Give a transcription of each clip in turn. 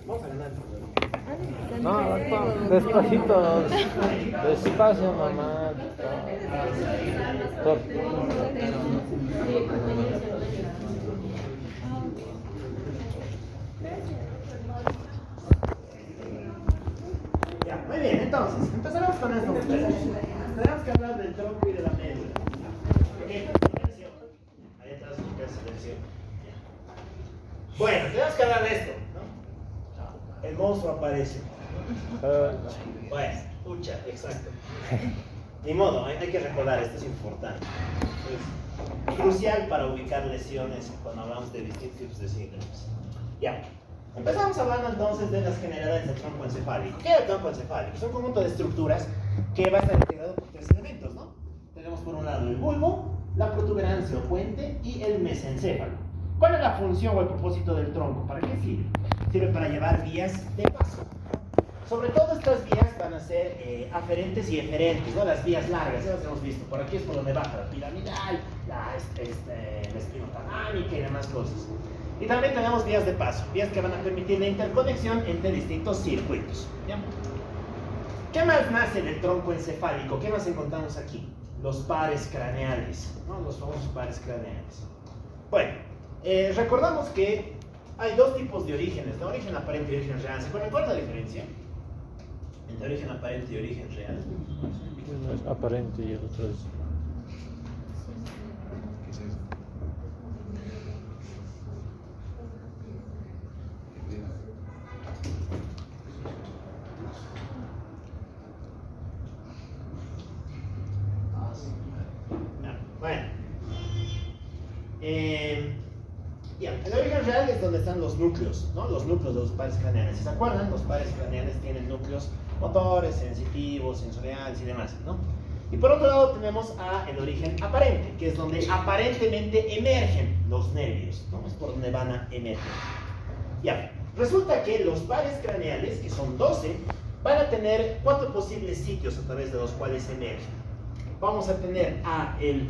Vamos a ganar. No, despacito, despacio, mamá. Ya, muy bien, entonces, empezaremos con esto. Tenemos que hablar del tronco y de la médula. Ok, silencio. Ahí atrás silencio. Bueno, tenemos que hablar de esto, ¿no? El monstruo aparece. Bueno, pucha, exacto. Ni modo, hay que recordar, esto es importante. Es crucial para ubicar lesiones cuando hablamos de distintos tipos de síndromes. Ya. Empezamos hablando entonces de las generalidades del tronco encefálico. ¿Qué es el tronco encefálico? Es un conjunto de estructuras que va a estar integrado por tres elementos, ¿no? Tenemos por un lado el bulbo, la protuberancia o puente y el mesencéfalo. ¿Cuál es la función o el propósito del tronco? ¿Para qué sirve? Sirve para llevar vías de paso. Sobre todo estas vías van a ser aferentes y eferentes, ¿no? Las vías largas, ya las hemos visto. Por aquí es por donde baja la piramidal, la espinotalámica y demás cosas. Y también tenemos vías de paso, vías que van a permitir la interconexión entre distintos circuitos. ¿Ya? ¿Qué más nace del tronco encefálico? ¿Qué más encontramos aquí? Los pares craneales, ¿no? Los famosos pares craneales. Bueno, recordamos que hay dos tipos de orígenes, ¿no? Origen aparente y origen real. ¿Se acuerdan cuál es la diferencia entre origen aparente y origen real? Uno es aparente y el otro es... Bueno, ya, el origen real es donde están los núcleos, ¿no? Los núcleos de los pares craneales. Si se acuerdan, los pares craneales tienen núcleos motores, sensitivos, sensoriales y demás, ¿no? Y por otro lado tenemos el origen aparente, que es donde aparentemente emergen los nervios, ¿no? Es por donde van a emerger. Ya, resulta que los pares craneales, que son 12, van a tener 4 posibles sitios a través de los cuales emergen. Vamos a tener el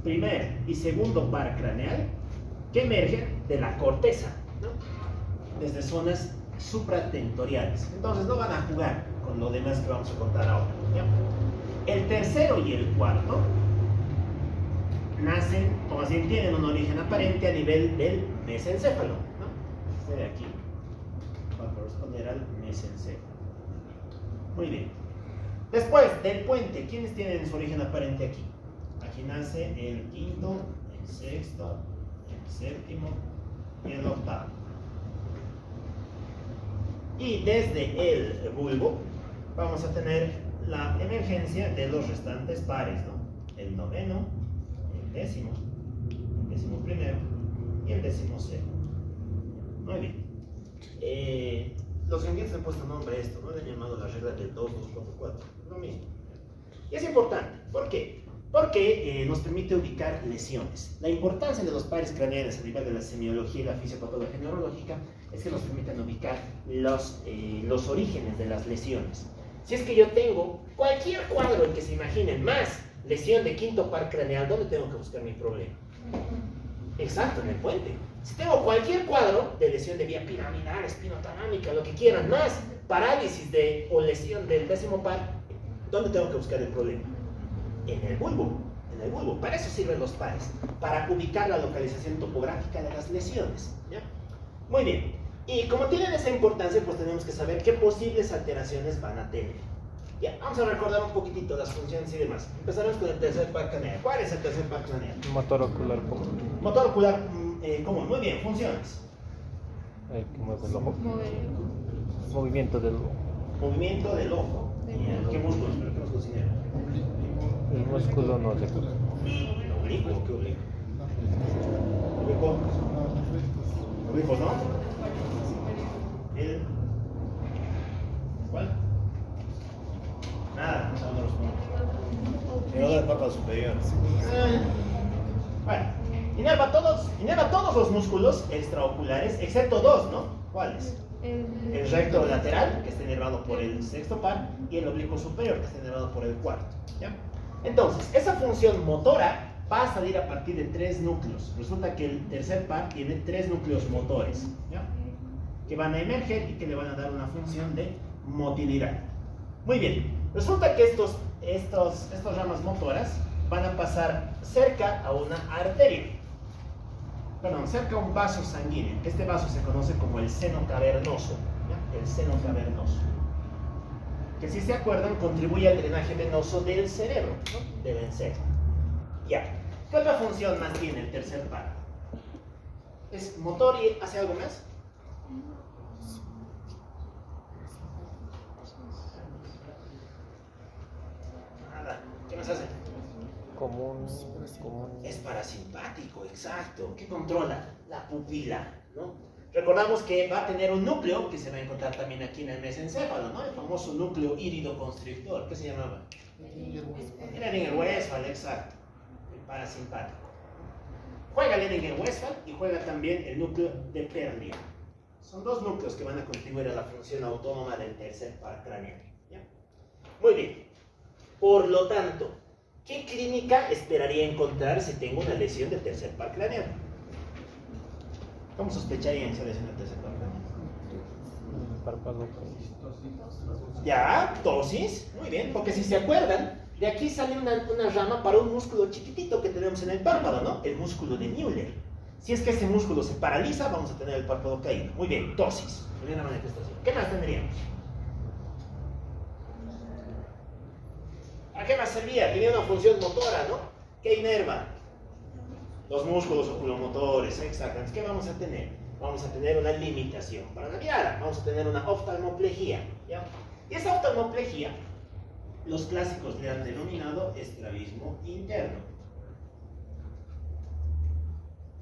primer y segundo par craneal que emergen de la corteza, ¿no? Desde zonas supratentoriales. Entonces no van a jugar con lo demás que vamos a contar ahora, ¿ya? El tercero y el cuarto nacen, o más bien tienen un origen aparente a nivel del mesencéfalo, ¿no? Este de aquí va a corresponder al mesencéfalo. Muy bien. Después del puente, ¿quiénes tienen su origen aparente aquí? Aquí nace el quinto, el sexto, el séptimo y el octavo. Y desde el bulbo vamos a tener la emergencia de los restantes pares, ¿no? El noveno, el décimo primero y el 16º. Muy bien. Los granditos han puesto nombre a esto, ¿no? Le han llamado la regla del 2, 2, 4, 4. Lo mismo. Y es importante. ¿Por qué? Porque nos permite ubicar lesiones. La importancia de los pares craneales a nivel de la semiología y la fisiopatología neurológica es que nos permiten ubicar los orígenes de las lesiones. Si es que yo tengo cualquier cuadro en que se imaginen más lesión de quinto par craneal, ¿dónde tengo que buscar mi problema? Exacto, en el puente. Si tengo cualquier cuadro de lesión de vía piramidal, espinotalámica, lo que quieran, más parálisis o lesión del décimo par, ¿dónde tengo que buscar el problema? En el bulbo. En el bulbo. Para eso sirven los pares, para ubicar la localización topográfica de las lesiones, ¿ya? Muy bien. Y como tienen esa importancia, pues tenemos que saber qué posibles alteraciones van a tener. Ya, vamos a recordar un poquitito las funciones y demás. Empezaremos con el tercer par craneal. ¿Cuál es el tercer par craneal? Motor ocular común. Motor ocular común. Muy bien, funciones. El que mueve el ojo. Movimiento del ojo. Movimiento del ojo. ¿Qué músculos? ¿Pero qué músculos tiene? El músculo no se acuerda. Oblicuo, ¿qué oblicuo? Oblicuo. Oblicuos, ¿no? ¿Cuál? Nada, no los pongo. El del párpado superior. Bueno, inerva todos los músculos extraoculares, excepto dos, ¿no? ¿Cuáles? El recto lateral, que está inervado por el sexto par, y el oblicuo superior, que está inervado por el cuarto, ¿ya? Entonces, esa función motora va a salir a partir de 3 núcleos. Resulta que el tercer par tiene 3 núcleos motores, ¿ya? Que van a emerger y que le van a dar una función de motilidad. Muy bien, resulta que estas ramas motoras van a pasar cerca a una arteria, perdón, cerca a un vaso sanguíneo. Este vaso se conoce como el seno cavernoso, ¿ya? El seno cavernoso, que si se acuerdan contribuye al drenaje venoso del cerebro, ¿no? Deben ser. Ya. ¿Qué otra función más tiene el tercer par? ¿Es motor y hace algo más? Nada. ¿Qué más hace? Es parasimpático, exacto. ¿Qué controla? La pupila, ¿no? Recordamos que va a tener un núcleo que se va a encontrar también aquí en el mesencéfalo, ¿no? El famoso núcleo hírido constrictor. ¿Qué se llamaba? Lehringer-Westphal, exacto. El parasimpático. Juega Lehringer-Westphal y juega también el núcleo de Perlia. Son 2 núcleos que van a contribuir a la función autónoma del tercer par craneal, ¿ya? Muy bien. Por lo tanto, ¿qué clínica esperaría encontrar si tengo una lesión del tercer par craneal? ¿Cómo sospecharía esa lesión del tercer par craneal? Párpado. Ya, tosis. Muy bien, porque si se acuerdan, de aquí sale una rama para un músculo chiquitito que tenemos en el párpado, ¿no? El músculo de Müller. Si es que ese músculo se paraliza, vamos a tener el párpado caído. Muy bien, tosis. Primera manifestación. ¿Qué más tendríamos? ¿A qué más servía? Tenía una función motora, ¿no? ¿Qué inerva? Los músculos oculomotores, exactamente. ¿Qué vamos a tener? Vamos a tener una limitación para la mirada. Vamos a tener una oftalmoplejía, ¿ya? Y esa oftalmoplejía, los clásicos le han denominado estrabismo interno.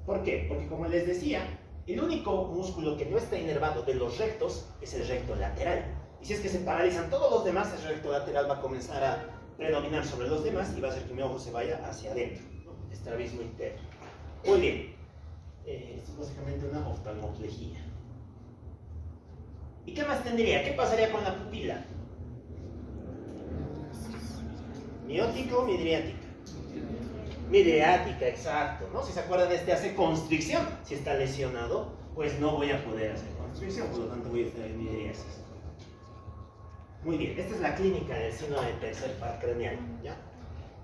¿Por qué? Porque como les decía, el único músculo que no está inervado de los rectos es el recto lateral. Y si es que se paralizan todos los demás, el recto lateral va a comenzar a predominar sobre los demás y va a hacer que mi ojo se vaya hacia adentro, ¿no? Estrabismo interno. Muy bien. Esto es básicamente una oftalmoplejía. ¿Y qué más tendría? ¿Qué pasaría con la pupila? ¿Miótica o midriática? Midriática, exacto, ¿no? Si se acuerdan, hace constricción. Si está lesionado, pues no voy a poder hacer constricción, por lo tanto voy a estar en midriasis. Muy bien, esta es la clínica del síndrome del tercer par craneal, ¿ya?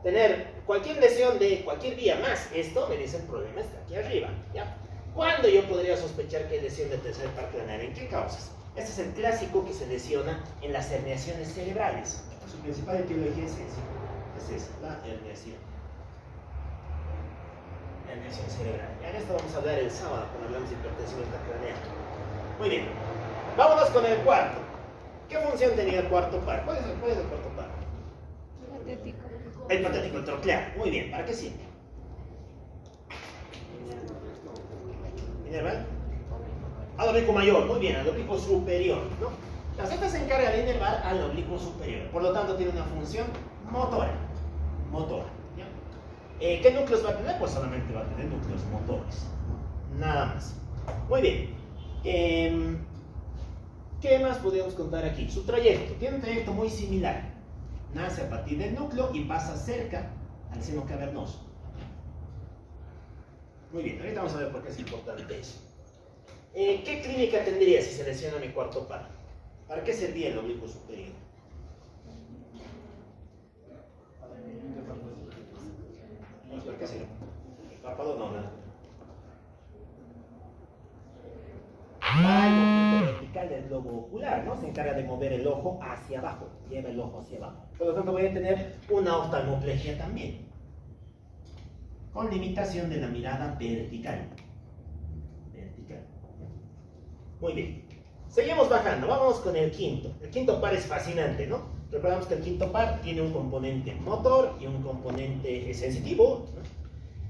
Tener cualquier lesión de cualquier vía más esto, me dice el problema está aquí arriba, ¿ya? ¿Cuándo yo podría sospechar que hay lesión del tercer par craneal? ¿En qué causas? Este es el clásico que se lesiona en las herniaciones cerebrales. Su principal etiología es esa, la herniación. Herniación cerebral. Ya en esto vamos a hablar el sábado cuando hablamos de hipertensión intracraneal. Muy bien, vámonos con el cuarto. ¿Qué función tenía el cuarto par? ¿Cuál es el cuarto par? Patético. El patético troclear. Muy bien, ¿para qué sirve? ¿Inervar? Al oblicuo mayor, muy bien, al oblicuo superior, ¿no? La Z se encarga de inervar al oblicuo superior, por lo tanto tiene una función motora. ¿Ya? ¿Qué núcleos va a tener? Pues solamente va a tener núcleos motores, nada más. Muy bien. ¿Qué más podríamos contar aquí? Su trayecto. Tiene un trayecto muy similar. Nace a partir del núcleo y pasa cerca al seno cavernoso. Muy bien, ahorita vamos a ver por qué es importante eso. ¿Qué clínica tendría si se lesiona mi cuarto par? ¿Para qué servía el oblicuo superior? ¿Para qué sirve? El párpado no, nada. Para el movimiento vertical del globo ocular, ¿no? Se encarga de mover el ojo hacia abajo, lleva el ojo hacia abajo. Por lo tanto voy a tener una oftalmoplejía también, con limitación de la mirada vertical. Muy bien. Seguimos bajando, vámonos con el quinto. El quinto par es fascinante, ¿no? Recordamos que el quinto par tiene un componente motor y un componente sensitivo, ¿no?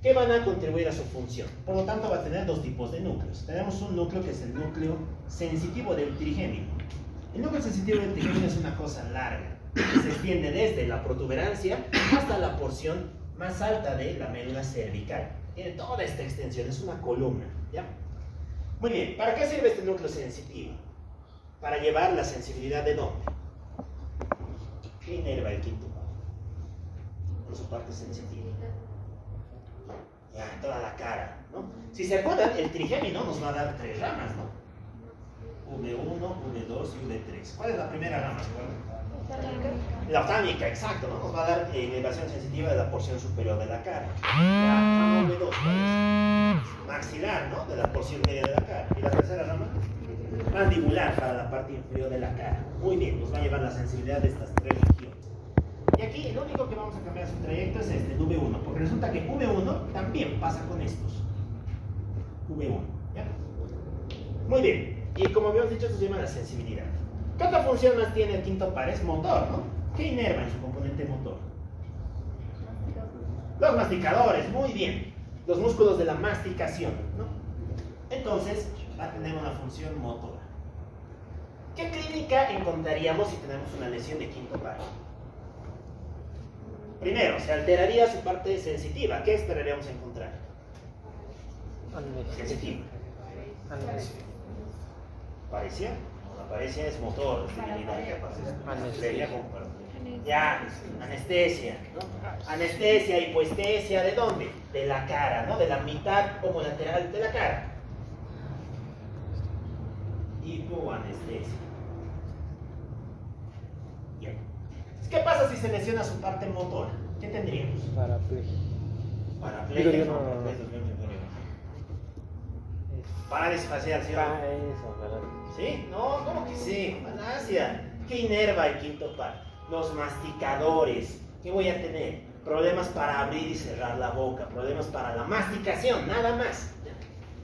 Que van a contribuir a su función. Por lo tanto, va a tener 2 tipos de núcleos. Tenemos un núcleo que es el núcleo sensitivo del trigémino. El núcleo sensitivo del trigémino es una cosa larga, que se extiende desde la protuberancia hasta la porción más alta de la médula cervical. Tiene toda esta extensión, es una columna, ¿ya? Muy bien, ¿para qué sirve este núcleo sensitivo? Para llevar la sensibilidad de dónde? ¿Qué inerva el quinto par? Por su parte sensitiva. Ya, toda la cara, ¿no? Si se acuerdan, el trigémino nos va a dar 3 ramas, ¿no? V1, V2 y V3. ¿Cuál es la primera rama? ¿Se acuerdan? La oftámica, exacto, ¿no? Nos va a dar elevación sensitiva de la porción superior de la cara. La rama V2, ¿cuál es? Maxilar, ¿no? De la porción media de la cara. ¿Y la tercera rama? Mandibular, para la parte inferior de la cara. Muy bien, nos va a llevar la sensibilidad de estas 3 regiones. Y aquí el único que vamos a cambiar su trayecto es este, el V1, porque resulta que V1 también pasa con estos. V1, ¿ya? Muy bien. Y como habíamos dicho, esto se llama la sensibilidad. ¿Qué otra función más tiene el quinto par? Es motor, ¿no? ¿Qué inerva en su componente motor? Los masticadores, muy bien. Los músculos de la masticación, ¿no? Entonces, va a tener una función motora. ¿Qué clínica encontraríamos si tenemos una lesión de quinto par? Primero, se alteraría su parte sensitiva. ¿Qué esperaríamos encontrar? Sensitiva. ¿Parecia? No, la parecia es motor, debilidad. Anestesia. Ya, anestesia, ¿no? Anestesia, hipoestesia, ¿de dónde? De la cara, ¿no? De la mitad homolateral de la cara. Hipoanestesia. Ya. ¿Qué pasa si se lesiona su parte motora? ¿Qué tendríamos? Paraplegia. Paraplegia. Digo yo, no. Parálisis facial, ¿sí? Eso, ¿verdad? ¿Sí? No, ¿cómo que sí? Malasia. ¿Qué inerva el quinto par? Los masticadores. ¿Qué voy a tener? Problemas para abrir y cerrar la boca. Problemas para la masticación, nada más.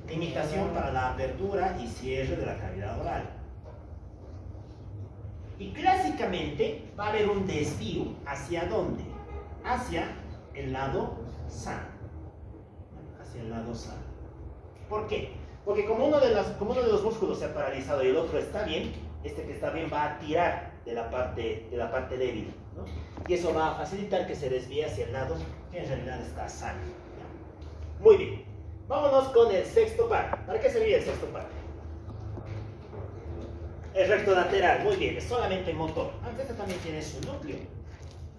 Limitación para la apertura y cierre de la cavidad oral. Y clásicamente va a haber un desvío. ¿Hacia dónde? Hacia el lado sano. Hacia el lado sano. ¿Por qué? Porque como uno de los músculos se ha paralizado y el otro está bien, este que está bien va a tirar de la parte débil, ¿no? Y eso va a facilitar que se desvíe hacia el lado que en realidad está sano. Muy bien. Vámonos con el sexto par. ¿Para qué serviría el sexto par? El recto lateral, muy bien, es solamente motor. Aunque este también tiene su núcleo.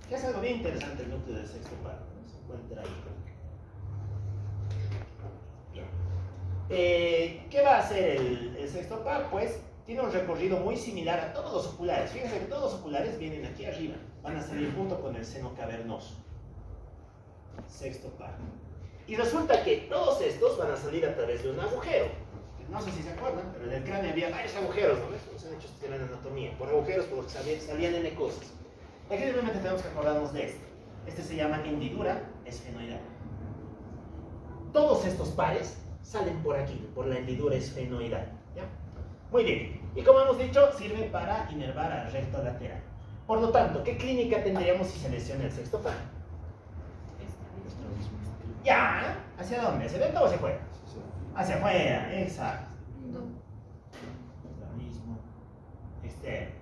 Que es algo bien interesante el núcleo del sexto par. Se encuentra ahí. Bien. ¿Qué va a hacer el sexto par? Pues tiene un recorrido muy similar a todos los oculares. Fíjense que todos los oculares vienen aquí arriba. Van a salir junto con el seno cavernoso. Sexto par. Y resulta que todos estos van a salir a través de un agujero. No sé si se acuerdan, pero en el cráneo había varios agujeros, ¿no ves? Los han hecho estudiar en anatomía. Por agujeros, por los que salían N cosas. Aquí simplemente tenemos que acordarnos de este. Este se llama hendidura esfenoidal. Todos estos pares salen por aquí, por la hendidura esfenoidal. ¿Ya? Muy bien. Y como hemos dicho, sirve para inervar al recto lateral. Por lo tanto, ¿qué clínica tendríamos si se lesiona el sexto par? Ya. ¿Hacia dónde? ¿Hacia adentro o hacia afuera? Hacia afuera, exacto. Lo mismo. Externo.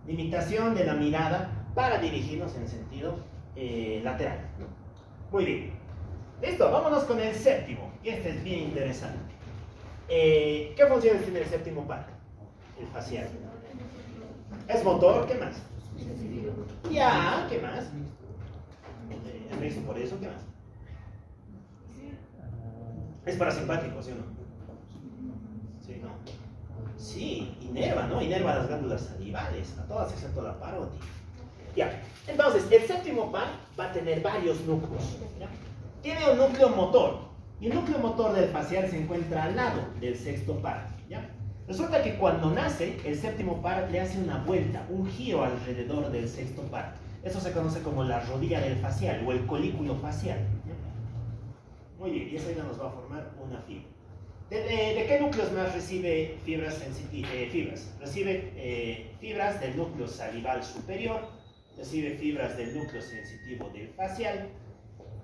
Limitación de la mirada para dirigirnos en sentido lateral. Muy bien. Listo, vámonos con el séptimo. Y este es bien interesante. ¿Qué funciones tiene el séptimo par? El facial. ¿Es motor? ¿Qué más? Ya, ¿qué más? El resto por eso, ¿qué más? Es parasimpático, ¿sí o no? Sí, ¿no? Sí, inerva, ¿no? Inerva las glándulas salivales, a todas excepto la parótida. Ya, entonces, el séptimo par va a tener varios núcleos. ¿Ya? Tiene un núcleo motor, y el núcleo motor del facial se encuentra al lado del sexto par. ¿Ya? Resulta que cuando nace, el séptimo par le hace una vuelta, un giro alrededor del sexto par. Eso se conoce como la rodilla del facial, o el colículo facial. ¿Ya? Muy bien, y eso ya nos va a formar una fibra. ¿De qué núcleos más recibe fibras sensitivas? Recibe fibras del núcleo salival superior, recibe fibras del núcleo sensitivo del facial,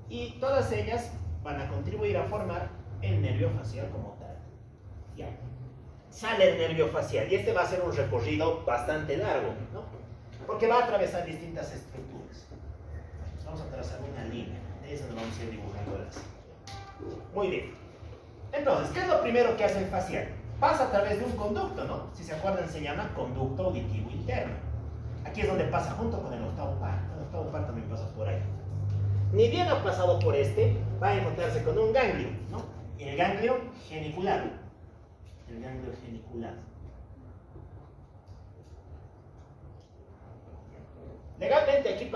y todas ellas van a contribuir a formar el nervio facial como tal. Ya. Sale el nervio facial, y este va a ser un recorrido bastante largo, ¿no? Porque va a atravesar distintas estructuras. Vamos a trazar una línea, de eso nos vamos a ir dibujando las. Muy bien. Entonces, ¿qué es lo primero que hace el facial? Pasa a través de un conducto, ¿no? Si se acuerdan, se llama conducto auditivo interno. Aquí es donde pasa junto con el octavo par. El octavo par también pasa por ahí. ni bien ha pasado por este, va a encontrarse con un ganglio, ¿no? El ganglio geniculado. El ganglio geniculado. Legalmente aquí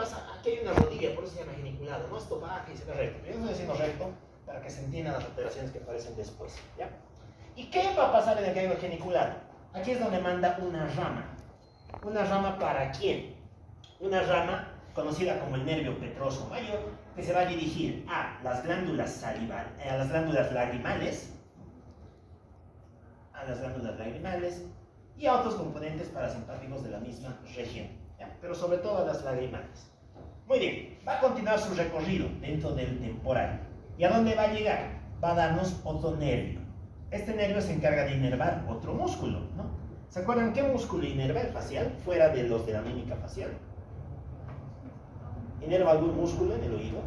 hay una rodilla, por eso se llama geniculado, ¿no? Esto baja y se ve recto. Yo estoy haciendo recto para que se entiendan las operaciones que aparecen después, ¿ya? ¿Y qué va a pasar en el ganglio geniculado? Aquí es donde manda una rama. ¿Una rama para quién? Una rama conocida como el nervio petroso mayor, que se va a dirigir a las glándulas a las glándulas lagrimales, y a otros componentes parasimpáticos de la misma región, ¿ya? Pero sobre todo a las lagrimales. Muy bien, va a continuar su recorrido dentro del temporal. ¿Y a dónde va a llegar? Va a darnos otro nervio. Este nervio se encarga de inervar otro músculo, ¿no? ¿Se acuerdan qué músculo inerva el facial, fuera de los de la mímica facial? ¿Inerva algún músculo en el oído?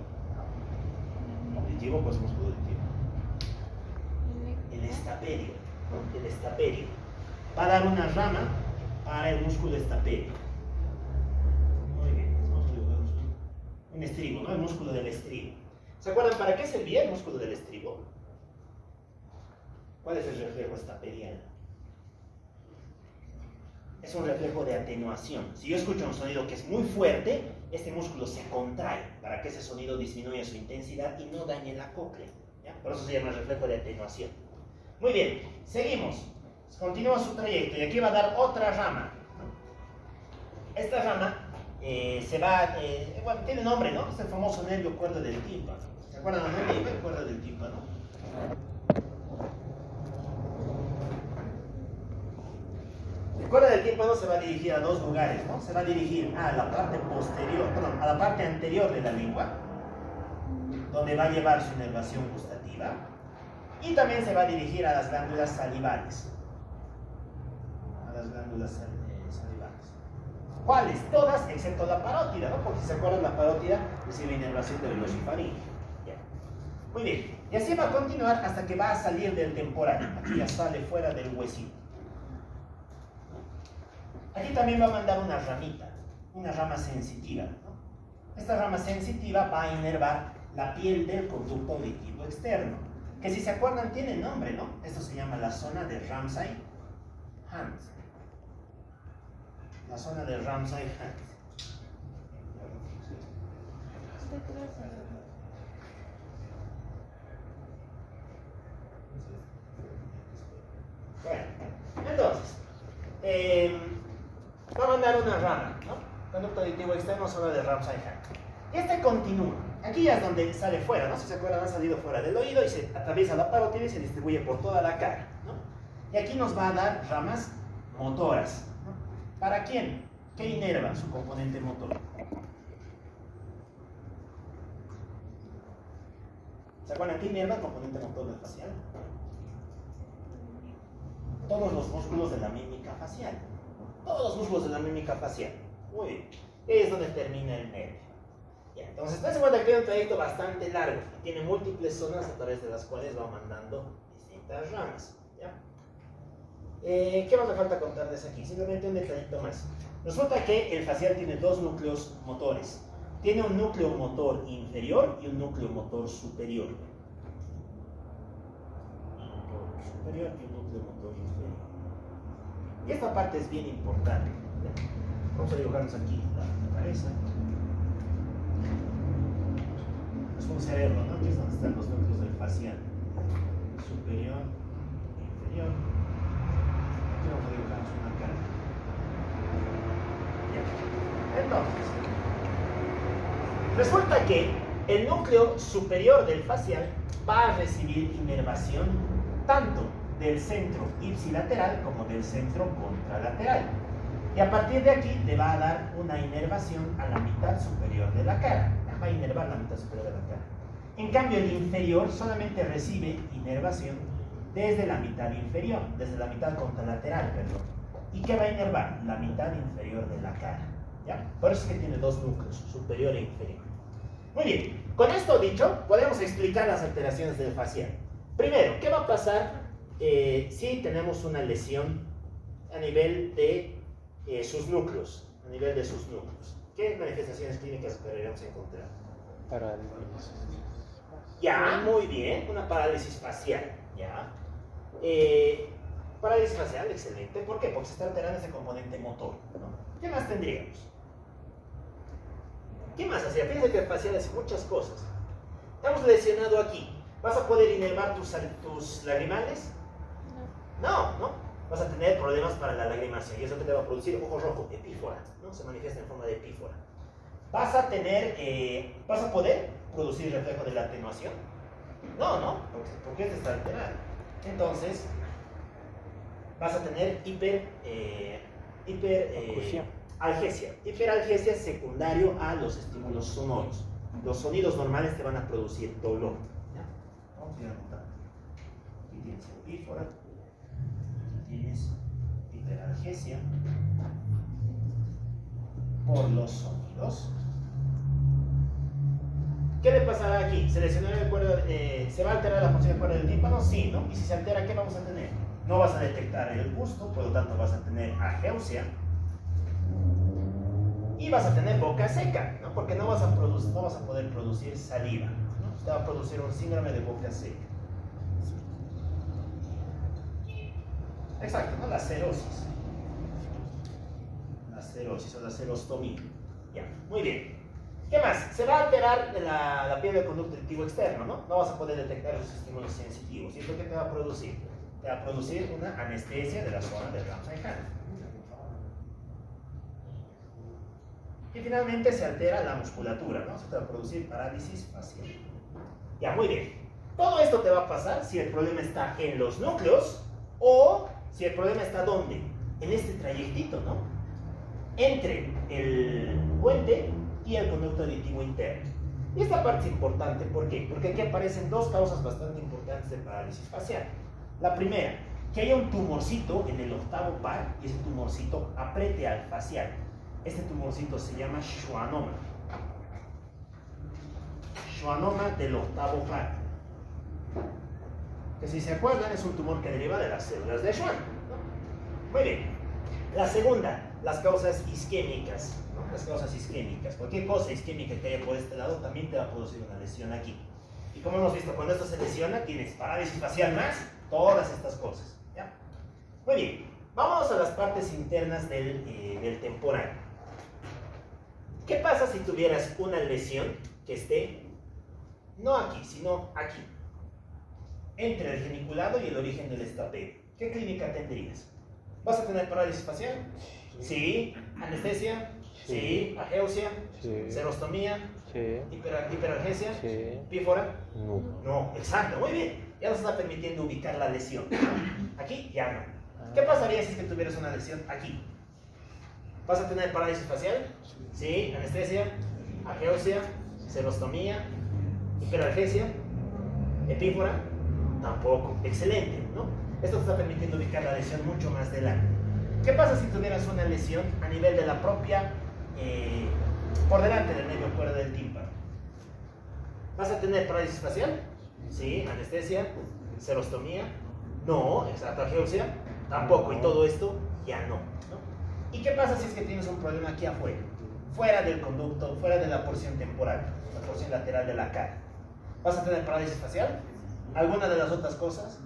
¿Auditivo? ¿Cuál es el músculo auditivo? El estapedio, ¿no? El estapedio. Va a dar una rama para el músculo estapedio. Muy bien, un estribo, ¿no? El músculo del estribo. ¿Se acuerdan para qué servía el músculo del estribo? ¿Cuál es el reflejo estapediano? Es un reflejo de atenuación. Si yo escucho un sonido que es muy fuerte, este músculo se contrae para que ese sonido disminuya su intensidad y no dañe la cóclea, ¿ya? Por eso se llama reflejo de atenuación. Muy bien, seguimos. Continúa su trayecto y aquí va a dar otra rama. Esta rama bueno, tiene nombre, ¿no? Es el famoso nervio cuerdo del tímpano. ¿Se acuerdan de dónde iba el cuerdo del tímpano? El cuerdo del tímpano se va a dirigir a dos lugares, ¿no? Se va a dirigir a la parte posterior, perdón, a la parte anterior de la lengua, donde va a llevar su inervación gustativa, y también se va a dirigir a las glándulas salivales. A las glándulas salivales. ¿Cuáles? Todas, excepto la parótida, ¿no? Porque si se acuerdan, la parótida recibe inervación del glosifaringe. Muy bien, y así va a continuar hasta que va a salir del temporal. Aquí ya sale fuera del huesito. Aquí también va a mandar una ramita, una rama sensitiva, ¿no? Esta rama sensitiva va a inervar la piel del conducto auditivo externo, que si se acuerdan tiene nombre, ¿no? Esto se llama la zona de Ramsay-Hunt. La zona de Ramsay-Hunt. Bueno, entonces, va a mandar una rama, ¿no? Conducto auditivo externo, zona de Ramsay-Hunt. Y este continúa. Aquí ya es donde sale fuera, ¿no? Si se acuerdan, ha salido fuera del oído y se atraviesa la parótida y se distribuye por toda la cara, ¿no? Y aquí nos va a dar ramas motoras, ¿no? ¿Para quién? ¿Qué inerva su componente motor? ¿Se acuerdan qué inerva el componente motor del facial? Todos los músculos de la mímica facial. Todos los músculos de la mímica facial. Muy bien. Ahí es donde termina el nervio. Ya, entonces, ten en cuenta que tiene un trayecto bastante largo y tiene múltiples zonas a través de las cuales va mandando distintas ramas. ¿Ya? ¿Qué más me falta contarles aquí? Simplemente un detallito más. Resulta que el facial tiene dos núcleos motores. Tiene un núcleo motor inferior y un núcleo motor superior. Superior y un núcleo motor inferior. Y esta parte es bien importante. Vamos a dibujarnos aquí la cabeza. Es un cerebro, ¿no? Aquí es donde están los núcleos del facial. Superior, inferior. Aquí vamos a dibujarnos una cara. Ya. Entonces, resulta que el núcleo superior del facial va a recibir inervación tanto del centro ipsilateral como del centro contralateral. Y a partir de aquí le va a dar una inervación a la mitad superior de la cara. Va a inervar la mitad superior de la cara. En cambio, el inferior solamente recibe inervación desde la mitad inferior, desde la mitad contralateral, perdón. ¿Y qué va a inervar? La mitad inferior de la cara. ¿Ya? Por eso es que tiene dos núcleos, superior e inferior. Muy bien, con esto dicho, podemos explicar las alteraciones del facial. Primero, ¿qué va a pasar si tenemos una lesión a nivel de sus núcleos? A nivel de sus núcleos. ¿Qué manifestaciones clínicas podríamos encontrar? Parálisis. Ya, muy bien, una parálisis facial, ¿ya? Parálisis facial, excelente. ¿Por qué? Porque se está alterando ese componente motor, ¿no? ¿Qué más tendríamos? ¿Qué más hacía? Fíjense que el facial hace muchas cosas. Estamos lesionado aquí. ¿Vas a poder inervar tus lagrimales? No, ¿no? Vas a tener problemas para la lagrimación y eso que te va a producir ojo rojo, epífora, ¿no? Se manifiesta en forma de epífora. ¿Vas a poder producir reflejo de la atenuación? No, ¿no? ¿Por qué te está alterando? Entonces, vas a tener algesia. Hiperalgesia secundario a los estímulos sonoros. Los sonidos normales te van a producir dolor. ¿Ya? Vamos a ir anotando. Aquí tienes epífora. Aquí tienes hiperalgesia por los sonidos. ¿Qué le pasará aquí? ¿Se lesionará el cuerdo? ¿Se va a alterar la función del cuerdo del tímpano? Sí, ¿no? Y si se altera, ¿qué vamos a tener? No vas a detectar el gusto, por lo tanto vas a tener ageusia y vas a tener boca seca, ¿no? Porque no vas a poder producir saliva, ¿no? Te va a producir un síndrome de boca seca. Exacto, ¿no? La cerosis. La cerosis o la cerostomía. Ya, muy bien. ¿Qué más? Se va a alterar la piel del conducto auditivo externo, ¿no? No vas a poder detectar esos estímulos sensitivos. ¿Y esto qué te va a producir? Te va a producir una anestesia de la zona del Ramsay-Hunt. Y finalmente se altera la musculatura, ¿no? Se te va a producir parálisis facial. Ya, muy bien. Todo esto te va a pasar si el problema está en los núcleos o si el problema está ¿dónde? En este trayectito, ¿no? Entre el puente y el conducto auditivo interno. Y esta parte es importante, ¿por qué? Porque aquí aparecen dos causas bastante importantes de parálisis facial. La primera, que haya un tumorcito en el octavo par y ese tumorcito apriete al facial. Este tumorcito se llama schwannoma. Schwannoma del octavo par. Que si se acuerdan es un tumor que deriva de las células de Schwann, ¿no? Muy bien. La segunda, las causas isquémicas, ¿no? Las causas isquémicas. Cualquier cosa isquémica que haya por este lado también te va a producir una lesión aquí. Y como hemos visto, cuando esto se lesiona, tienes parálisis facial más todas estas cosas, ¿ya? Muy bien, vamos a las partes internas del temporal. ¿Qué pasa si tuvieras una lesión que esté no aquí, sino aquí, entre el geniculado y el origen del estapelo? ¿Qué clínica tendrías? ¿Vas a tener parálisis facial? Sí. ¿Anestesia? Sí. ¿Ageusia? Sí. ¿Cerostomía? Sí. ¿Hiperalgesia? Sí. ¿Pífora? No. No, exacto, muy bien. Ya nos está permitiendo ubicar la lesión. Aquí ya no. ¿Qué pasaría si es que tuvieras una lesión aquí? ¿Vas a tener parálisis facial? Sí. ¿Anestesia? ¿Ageusia? ¿Cerostomía? ¿Hiperalgesia? ¿Epífora? Tampoco. Excelente, ¿no? Esto te está permitiendo ubicar la lesión mucho más delante. ¿Qué pasa si tuvieras una lesión a nivel de la propia, por delante del medio cuerdo del tímpano? ¿Vas a tener parálisis facial? Sí. ¿Anestesia? ¿Cerostomía? No. ¿Exacto? ¿Ageusia? Tampoco. Y todo esto ya no, ¿no? ¿Y qué pasa si es que tienes un problema aquí afuera? Fuera del conducto, fuera de la porción temporal, la porción lateral de la cara. ¿Vas a tener parálisis facial? ¿Alguna de las otras cosas?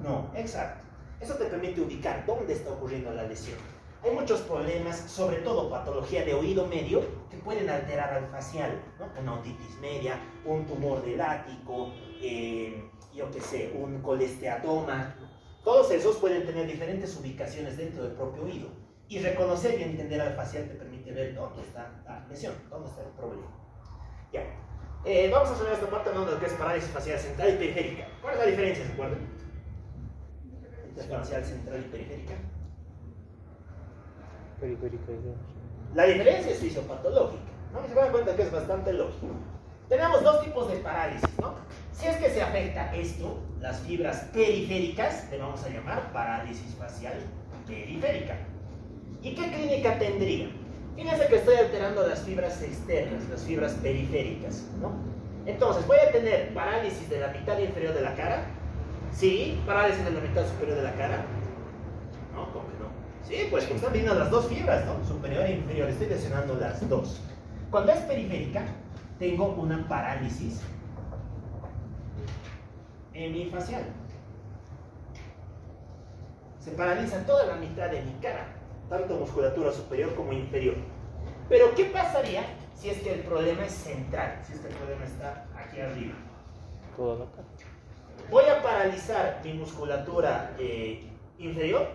No. Exacto. Eso te permite ubicar dónde está ocurriendo la lesión. Hay muchos problemas, sobre todo patología de oído medio, que pueden alterar al facial, ¿no? Una otitis media, un tumor del ático, yo qué sé, un colesteatoma. Todos esos pueden tener diferentes ubicaciones dentro del propio oído. Y reconocer y entender al facial te permite ver dónde está la lesión, dónde está el problema. Ya. Vamos a resolver esta parte hablando de lo que es parálisis facial central y periférica. ¿Cuál es la diferencia, se acuerdan? Facial central y periférica. Periférica. La diferencia es fisiopatológica, ¿no? Se dan cuenta que es bastante lógico. Tenemos dos tipos de parálisis, ¿no? Si es que se afecta esto, las fibras periféricas, le vamos a llamar parálisis facial periférica. ¿Y qué clínica tendría? Fíjense que estoy alterando las fibras externas, las fibras periféricas, ¿no? Entonces, voy a tener parálisis de la mitad inferior de la cara. Sí. ¿Parálisis de la mitad superior de la cara? No, ¿cómo que no? Sí, pues están viendo las dos fibras, ¿no? Superior e inferior, estoy lesionando las dos. Cuando es periférica, tengo una parálisis hemifacial. Se paraliza toda la mitad de mi cara, tanto musculatura superior como inferior. Pero ¿qué pasaría si es que el problema es central? Si es que el problema está aquí arriba. Toda la cara. Voy a paralizar mi musculatura inferior.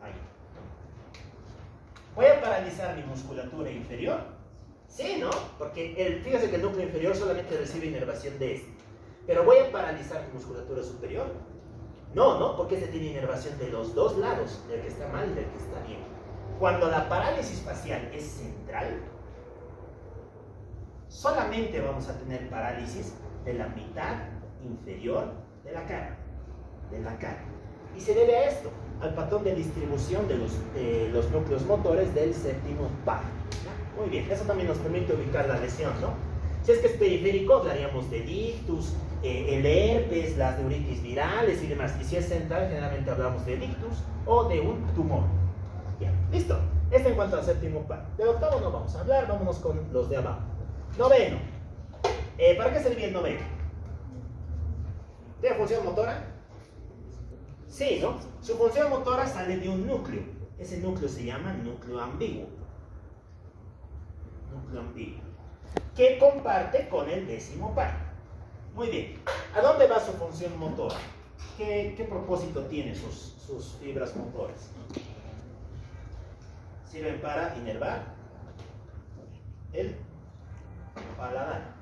Ahí. Voy a paralizar mi musculatura inferior. Sí, ¿no? Porque fíjese que el núcleo inferior solamente recibe inervación de este. Pero voy a paralizar mi musculatura superior. No, ¿no? Porque este tiene inervación de los dos lados, del que está mal y del que está bien. Cuando la parálisis facial es central, solamente vamos a tener parálisis de la mitad inferior de la cara. Y se debe a esto, al patrón de distribución de los núcleos motores del séptimo par. Muy bien, eso también nos permite ubicar la lesión, ¿no? Si es que es periférico, hablaríamos del ictus, el herpes, las neuritis virales y demás. Y si es central, generalmente hablamos del ictus o de un tumor. Ya, listo. Esto en cuanto al séptimo par. Del octavo no vamos a hablar, vámonos con los de abajo. Noveno. ¿Para qué servía el noveno? ¿Tiene función motora? Sí, ¿no? Su función motora sale de un núcleo. Ese núcleo se llama núcleo ambiguo. Núcleo ambiguo. Que comparte con el décimo par. Muy bien. ¿A dónde va su función motora? ¿Qué propósito tiene sus fibras motoras? Sirven para inervar el paladar,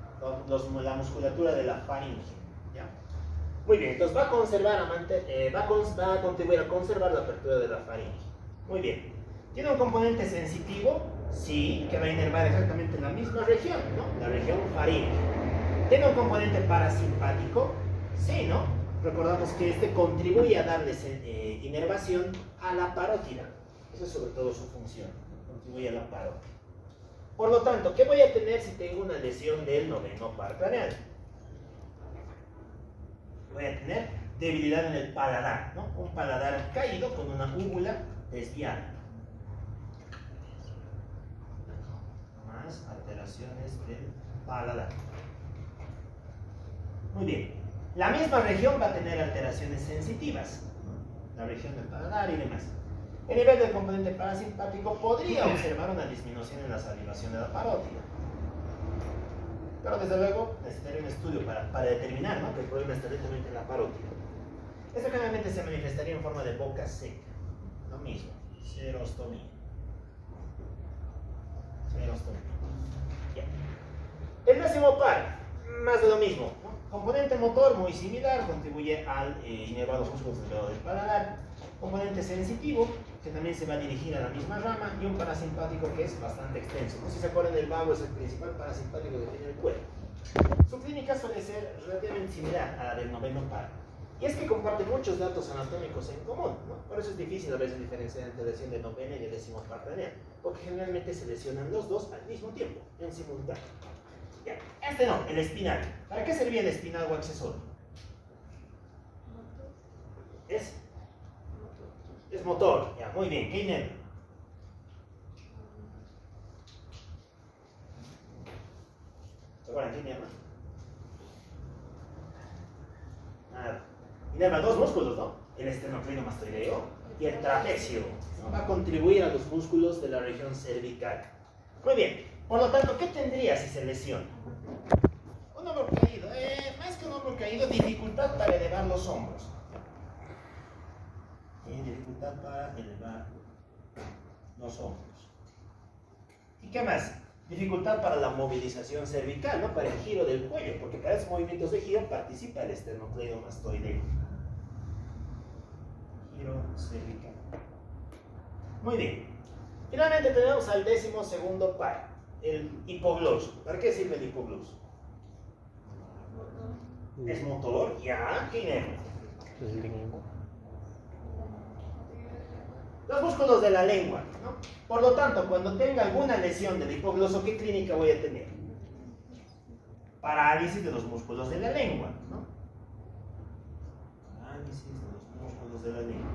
la musculatura de la faringe. ¿Ya? Muy bien, entonces va a contribuir a conservar la apertura de la faringe. Muy bien. ¿Tiene un componente sensitivo? Sí, que va a inervar exactamente la misma región, ¿no? La región faringe. ¿Tiene un componente parasimpático? Sí, ¿no? Recordamos que este contribuye a darle inervación a la parótida. Esa es sobre todo su función, contribuye a la parótida. Por lo tanto, ¿qué voy a tener si tengo una lesión del noveno par craneal? Voy a tener debilidad en el paladar, ¿no? Un paladar caído con una úvula desviada. Más alteraciones del paladar. Muy bien. La misma región va a tener alteraciones sensitivas, ¿no? La región del paladar y demás. El nivel del componente parasimpático podría observar una disminución en la salivación de la parótida. Pero desde luego necesitaría un estudio para determinar, ¿no?, que el problema está directamente en la parótida. Esto generalmente se manifestaría en forma de boca seca. Lo mismo, xerostomía. Ya. El décimo par, más de lo mismo, ¿no? Componente motor muy similar, contribuye al inervar los músculos del paladar. Componente sensitivo, que también se va a dirigir a la misma rama, y un parasimpático que es bastante extenso. No sé si se acuerdan, del vago es el principal parasimpático que tiene el cuerpo. Su clínica suele ser relativamente similar a la del noveno par. Y es que comparte muchos datos anatómicos en común, ¿no? Por eso es difícil a veces diferenciar entre lesión de novena y de décimo par craneal, porque generalmente se lesionan los dos al mismo tiempo, en simultáneo. Ya. Este no, el espinal. ¿Para qué servía el espinal o accesorio? Es motor, ya, muy bien. ¿Qué inerva? ¿Se acuerdan qué inerva? Nada. Inerva dos músculos, ¿no? El esternocleidomastoideo y el trapecio, ¿no? Va a contribuir a los músculos de la región cervical. Muy bien. Por lo tanto, ¿qué tendría si se lesiona? Un hombro caído. Más que un hombro caído, dificultad para elevar los hombros. Dificultad para elevar los hombros. ¿Y qué más? Dificultad para la movilización cervical, ¿no? Para el giro del cuello, porque para esos movimientos de giro participa el esternocleidomastoideo. Giro cervical. Muy bien. Finalmente tenemos al décimo segundo par, el hipogloso. ¿Para qué sirve el hipogloso? Es motor, ya, ¿qué inerva? Los músculos de la lengua, ¿no? Por lo tanto, cuando tenga alguna lesión del hipogloso, ¿qué clínica voy a tener? Parálisis de los músculos de la lengua, ¿no? Parálisis de los músculos de la lengua.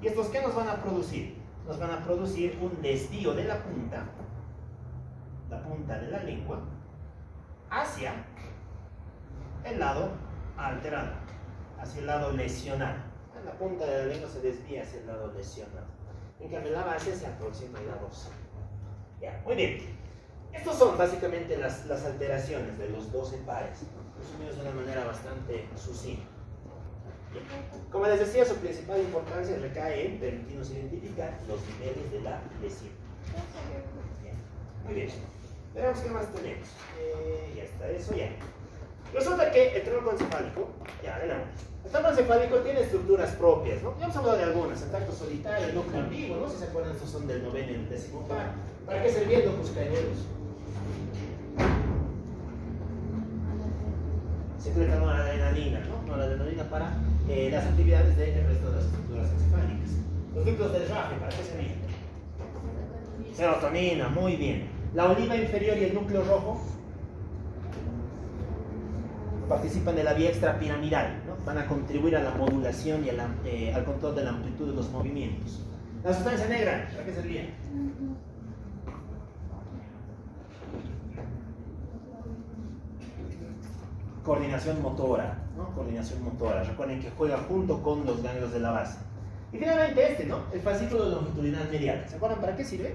¿Y estos qué nos van a producir? Nos van a producir un desvío de la punta punta de la lengua hacia el lado alterado, hacia el lado lesionado. La punta de la lengua se desvía hacia el lado lesionado. En cambio, la base se aproxima a la dorsal. Ya, muy bien. Estos son básicamente las alteraciones de los 12 pares, resumidos de una manera bastante sucinta. Como les decía, su principal importancia recae en permitirnos identificar los niveles de la lesión. Bien. Muy bien. Veamos qué más tenemos. Ya está, eso ya. Resulta que el tronco encefálico, ya adelante. El tronco encefálico tiene estructuras propias, ¿no? Ya hemos hablado de algunas: el tracto solitario, el núcleo ambiguo, ¿no? Si se acuerdan, estos son del 9º y el 10º par. ¿Para qué servía el locus caeneus? Secreta noradrenalina, ¿no? Noradrenalina para las actividades del resto de las estructuras encefálicas. Los núcleos del RAFE, ¿para qué servían? Serotonina, muy bien. La oliva inferior y el núcleo rojo participan de la vía extrapiramidal, ¿no? Van a contribuir a la modulación y al control de la amplitud de los movimientos. La sustancia negra, ¿para qué servía? Coordinación motora, ¿no? Coordinación motora. Recuerden que juega junto con los ganglios de la base. Y finalmente este, ¿no? El fascículo longitudinal medial. ¿Se acuerdan para qué sirve?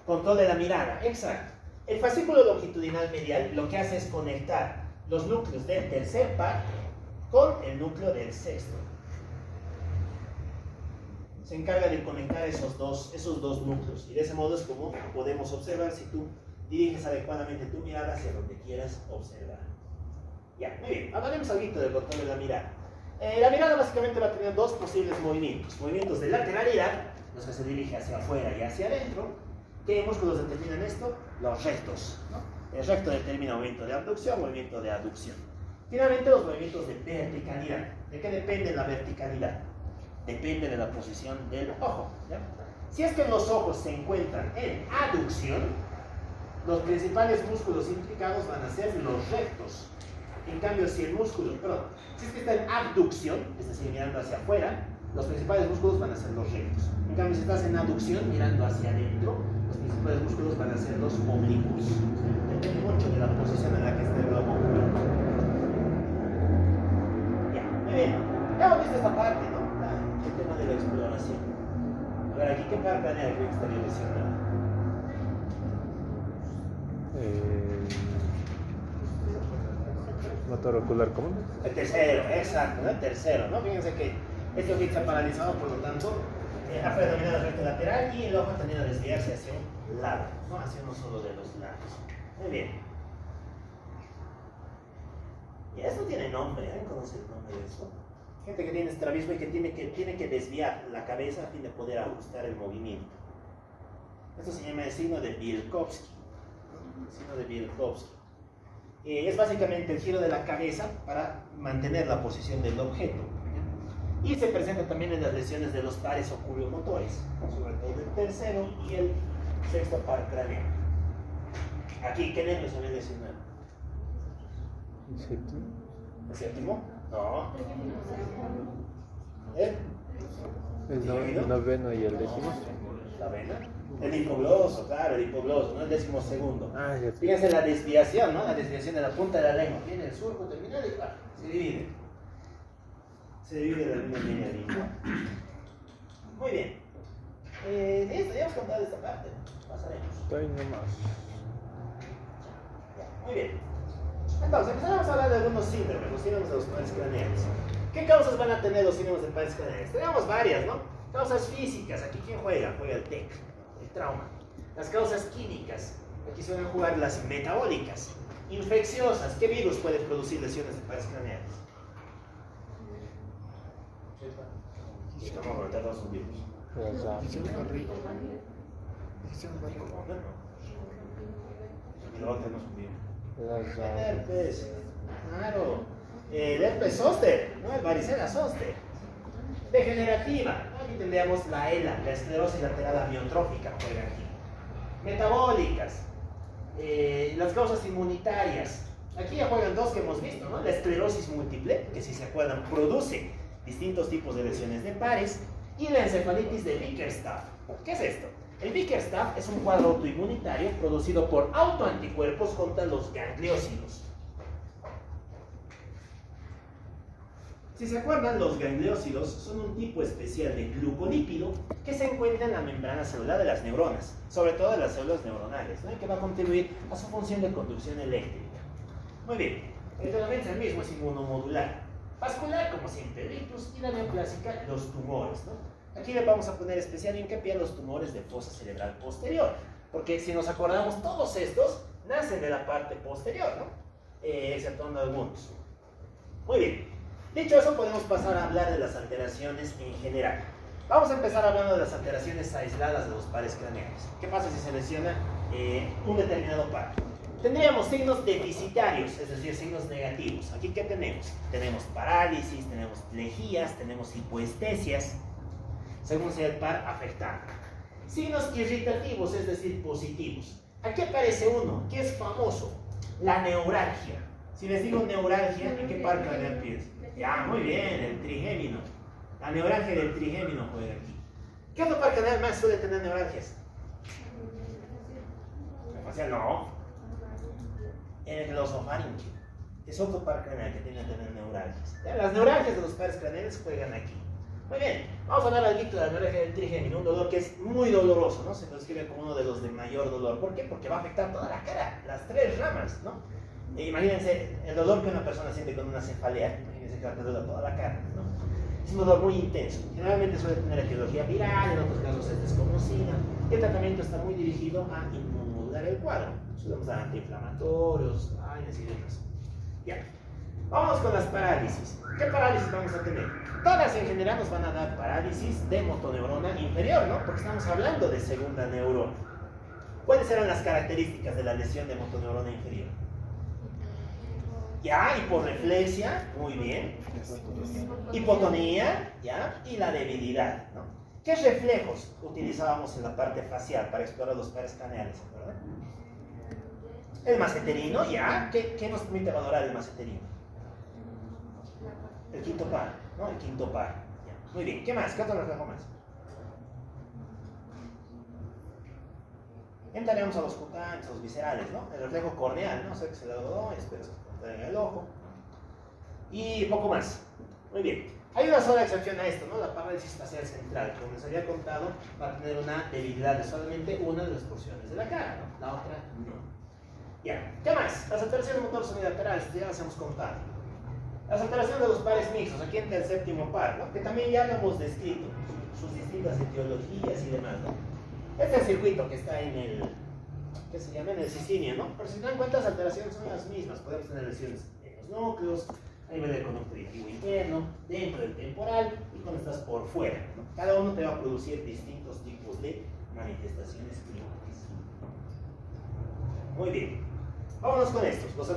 Control de la mirada, exacto. El fascículo longitudinal medial lo que hace es conectar los núcleos del tercer par con el núcleo del sexto. Se encarga de conectar esos dos núcleos. Y de ese modo es como podemos observar si tú diriges adecuadamente tu mirada hacia donde quieras observar. Ya, muy bien. Hablaremos algo del control de la mirada. La mirada básicamente va a tener dos posibles movimientos. Movimientos de lateralidad, los que se dirigen hacia afuera y hacia adentro. ¿Qué músculos determinan esto? Los rectos, ¿no? El recto determina movimiento de abducción, movimiento de aducción. Finalmente, los movimientos de verticalidad. ¿De qué depende la verticalidad? Depende de la posición del ojo, ¿ya? Si es que los ojos se encuentran en aducción, los principales músculos implicados van a ser los rectos. En cambio, si es que está en abducción, es decir, mirando hacia afuera, los principales músculos van a ser los rectos. En cambio, si estás en aducción, mirando hacia adentro, los principales músculos van a ser los oblicuos. Depende mucho de la posición en la que esté el globo ocular. Ya, muy bien. Ya hemos visto esta parte, ¿no? El tema de la exploración. A ver, aquí, ¿qué par craneal que estaría lesionado? Motor ocular común. El tercero, exacto, ¿no? El tercero, ¿no? Fíjense que este ojo está paralizado, por lo tanto, ha predominado el recto lateral y el ojo ha tenido que desviarse hacia un lado, ¿no? Hacia uno solo de los lados. Muy bien. Y esto tiene nombre, ¿alguien conoce el nombre de eso? Gente que tiene estrabismo y que tiene que desviar la cabeza a fin de poder ajustar el movimiento. Esto se llama el signo de Bielkowski. El signo de Bielkowski. Es básicamente el giro de la cabeza para mantener la posición del objeto. Y se presenta también en las lesiones de los pares oculiomotores, sobre todo el tercero y el sexto par craneal. Aquí, ¿qué nervio se ve lesionado? ¿El séptimo? ¿El séptimo? No. El noveno y el décimo. ¿La vena? El hipogloso, claro, el hipogloso, no el 12º. Ah, ya. Fíjense la desviación, ¿no? La desviación de la punta de la lengua. Viene el surco terminal y se divide. Se divide la línea lingua. Muy bien. De esto ya hemos contado esta parte. Pasaremos. Estoy nomás. Muy bien. Entonces, empezamos a hablar de algunos síndromes, los síndromes de los pares craneales. ¿Qué causas van a tener los síndromes de pares craneales? Tenemos varias, ¿no? Causas físicas, aquí ¿quién juega? Juega el TEC, el trauma. Las causas químicas, aquí suelen jugar las metabólicas. Infecciosas, ¿qué virus puede producir lesiones de pares craneales? Vamos a comentar todos los virus. Y luego tenemos un virus. El herpes, claro. El herpes zóster, ¿no? El varicela zóster. Degenerativa, aquí tendríamos la ELA, la esclerosis lateral amiotrófica, juega aquí. Metabólicas, las causas inmunitarias. Aquí ya juegan dos que hemos visto, ¿no? La esclerosis múltiple, que si se acuerdan produce distintos tipos de lesiones de pares, y la encefalitis de Bickerstaff. ¿Qué es esto? El Bickerstaff es un cuadro autoinmunitario producido por autoanticuerpos contra los gangliósidos. Si se acuerdan, los gangliósidos son un tipo especial de glucolípido que se encuentra en la membrana celular de las neuronas, sobre todo de las células neuronales, ¿no? Y que va a contribuir a su función de conducción eléctrica. Muy bien, el tratamiento del mismo es inmunomodular. Vascular, como siempre, rictus, y la neoplásica, los tumores, ¿no? Aquí le vamos a poner especial hincapié a los tumores de fosa cerebral posterior, porque si nos acordamos, todos estos nacen de la parte posterior, ¿no? Exceptuando algunos. Muy bien. Dicho eso, podemos pasar a hablar de las alteraciones en general. Vamos a empezar hablando de las alteraciones aisladas de los pares craneales. ¿Qué pasa si se lesiona un determinado par? Tendríamos signos deficitarios, es decir, signos negativos. ¿Aquí qué tenemos? Tenemos parálisis, tenemos plejías, tenemos hipoestesias, según sea el par afectado. Signos irritativos, es decir, positivos. Aquí aparece uno, que es famoso, la neuralgia. Si les digo neuralgia, ¿en qué par craneal piensan? Ya, muy bien, el trigémino. La neuralgia del trigémino juega aquí. ¿Qué otro par craneal más suele tener neuralgias? La facial no. El glosofaringeo. Es otro par craneal que tiene que tener neuralgias. ¿Ya? Las neuralgias de los pares craneales juegan aquí. Muy bien, vamos a hablar algo de la neuralgia del trigémino, un dolor que es muy doloroso, ¿no? Se describe como uno de los de mayor dolor. ¿Por qué? Porque va a afectar toda la cara, las tres ramas, ¿no? Imagínense el dolor que una persona siente con una cefalea, imagínense que va a doler toda la cara, ¿no? Es un dolor muy intenso. Generalmente suele tener etiología viral, en otros casos es desconocida. El tratamiento está muy dirigido a inmunomodular el cuadro. Solemos dar antiinflamatorios, AINES y demás. Ya. Vamos con las parálisis. ¿Qué parálisis vamos a tener? Todas en general nos van a dar parálisis de motoneurona inferior, ¿no? Porque estamos hablando de segunda neurona. ¿Cuáles eran las características de la lesión de motoneurona inferior? Ya, hiporreflexia, muy bien. Hipotonía, ya, y la debilidad, ¿no? ¿Qué reflejos utilizábamos en la parte facial para explorar los pares craneales, ¿verdad? El maceterino, ya. ¿Qué nos permite valorar el maceterino? El quinto par, ¿no? El quinto par. Ya. Muy bien, ¿qué más? ¿Qué otro reflejo más? Entraríamos a los cutáneos, a los viscerales, ¿no? El reflejo corneal, ¿no? Acérquese el algodón, espero que en el ojo. Y poco más. Muy bien. Hay una sola excepción a esto, ¿no? La parálisis facial central. Como les había contado, va a tener una debilidad de solamente una de las porciones de la cara, ¿no? La otra no. Ya. ¿Qué más? Las alteraciones motores unilaterales, ya las hemos contado. Las alteraciones de los pares mixtos, aquí entra el séptimo par, ¿no? Que también ya lo hemos descrito, sus distintas etiologías y demás, ¿no? Este es el circuito que está en el, ¿qué se llama? En el cicinio, ¿no? Pero si se dan cuenta, las alteraciones son las mismas. Podemos tener lesiones en los núcleos, a nivel del conducto directivo interno, dentro del temporal y cuando estás por fuera, ¿no? Cada uno te va a producir distintos tipos de manifestaciones clínicas. Muy bien. Vámonos con estos, las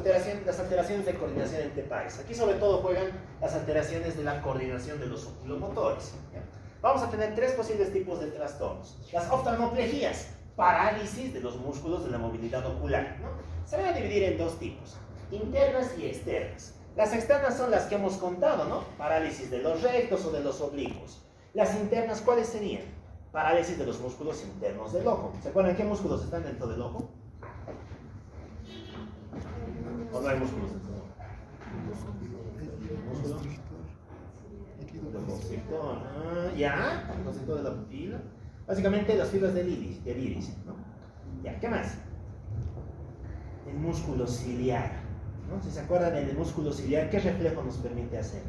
alteraciones de coordinación entre pares. Aquí sobre todo juegan las alteraciones de la coordinación de los oculomotores, ¿ya? Vamos a tener tres posibles tipos de trastornos. Las oftalmoplegias, parálisis de los músculos de la movilidad ocular, ¿no? Se van a dividir en dos tipos, internas y externas. Las externas son las que hemos contado, ¿no? Parálisis de los rectos o de los oblicuos. Las internas, ¿cuáles serían? Parálisis de los músculos internos del ojo. ¿Se acuerdan qué músculos están dentro del ojo? ¿O no hay músculos dentro del ojo? ¿Músculo? El constrictor, ya, el constrictor de la pupila. Básicamente las fibras del iris, ¿no? Ya, ¿qué más? El músculo ciliar, ¿no? Si se acuerdan del músculo ciliar, ¿qué reflejo nos permite hacer?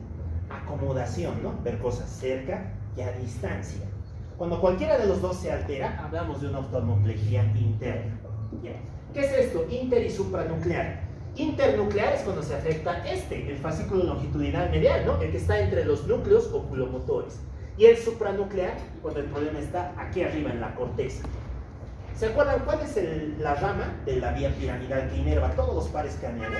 Acomodación, ¿no? Ver cosas cerca y a distancia. Cuando cualquiera de los dos se altera, hablamos de una oftalmoplegia interna. Ya. ¿Qué es esto? Inter y supranuclear. Internuclear es cuando se afecta el fascículo longitudinal medial, ¿no? El que está entre los núcleos oculomotores. Y el supranuclear, cuando el problema está aquí arriba en la corteza. ¿Se acuerdan cuál es la rama de la vía piramidal que inerva todos los pares craneales?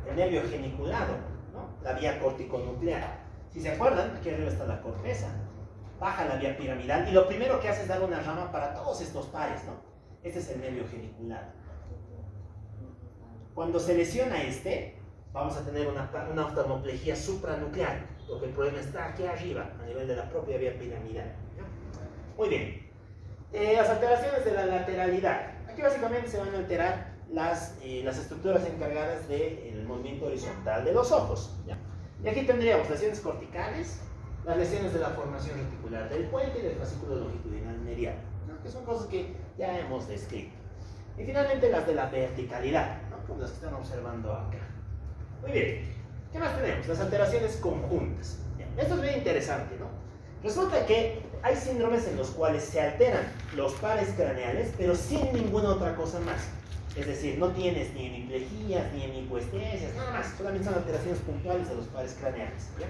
El nervio geniculado, ¿no? La vía corticonuclear. Si se acuerdan, aquí arriba está la corteza. Baja la vía piramidal y lo primero que hace es dar una rama para todos estos pares, ¿no? Este es el nervio geniculado. Cuando se lesiona vamos a tener una oftalmoplegia supranuclear. porque el problema está aquí arriba, a nivel de la propia vía piramidal. ¿Ya? Muy bien. Las alteraciones de la lateralidad. Aquí básicamente se van a alterar las estructuras encargadas del movimiento horizontal de los ojos. ¿Ya? Y aquí tendríamos lesiones corticales, las lesiones de la formación reticular del puente y del fascículo longitudinal medial, ¿no? Que son cosas que ya hemos descrito. Y finalmente las de la verticalidad, ¿no? Como las que están observando acá. Muy bien. ¿Qué más tenemos? Las alteraciones conjuntas. Bien, esto es bien interesante, ¿no? Resulta que hay síndromes en los cuales se alteran los pares craneales, pero sin ninguna otra cosa más. Es decir, no tienes ni hemiplejías, ni hemicoestesias, nada más. Solamente son alteraciones puntuales de los pares craneales. ¿Ya?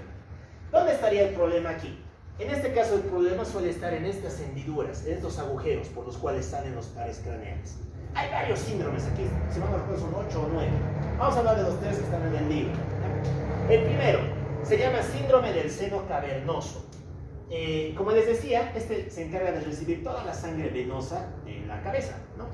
¿Dónde estaría el problema aquí? En este caso el problema suele estar en estas hendiduras, en estos agujeros por los cuales salen los pares craneales. Hay varios síndromes aquí, si no me recuerdo son 8 o 9. Vamos a hablar de los 3 que están en el libro. ¿Ya? El primero se llama síndrome del seno cavernoso. Como les decía, este se encarga de recibir toda la sangre venosa de la cabeza, ¿no?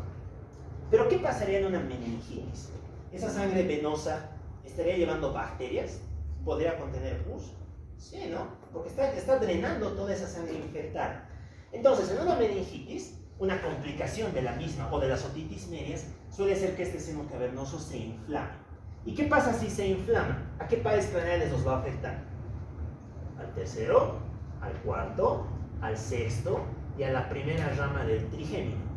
Pero ¿qué pasaría en una meningitis? ¿Esa sangre venosa estaría llevando bacterias? ¿Podría contener pus? Sí, ¿no? Porque está drenando toda esa sangre infectada. Entonces, en una meningitis, una complicación de la misma o de las otitis medias suele ser que este seno cavernoso se inflame. ¿Y qué pasa si se inflama? ¿A qué pares craneales los va a afectar? Al tercero, al cuarto, al sexto y a la primera rama del trigémino.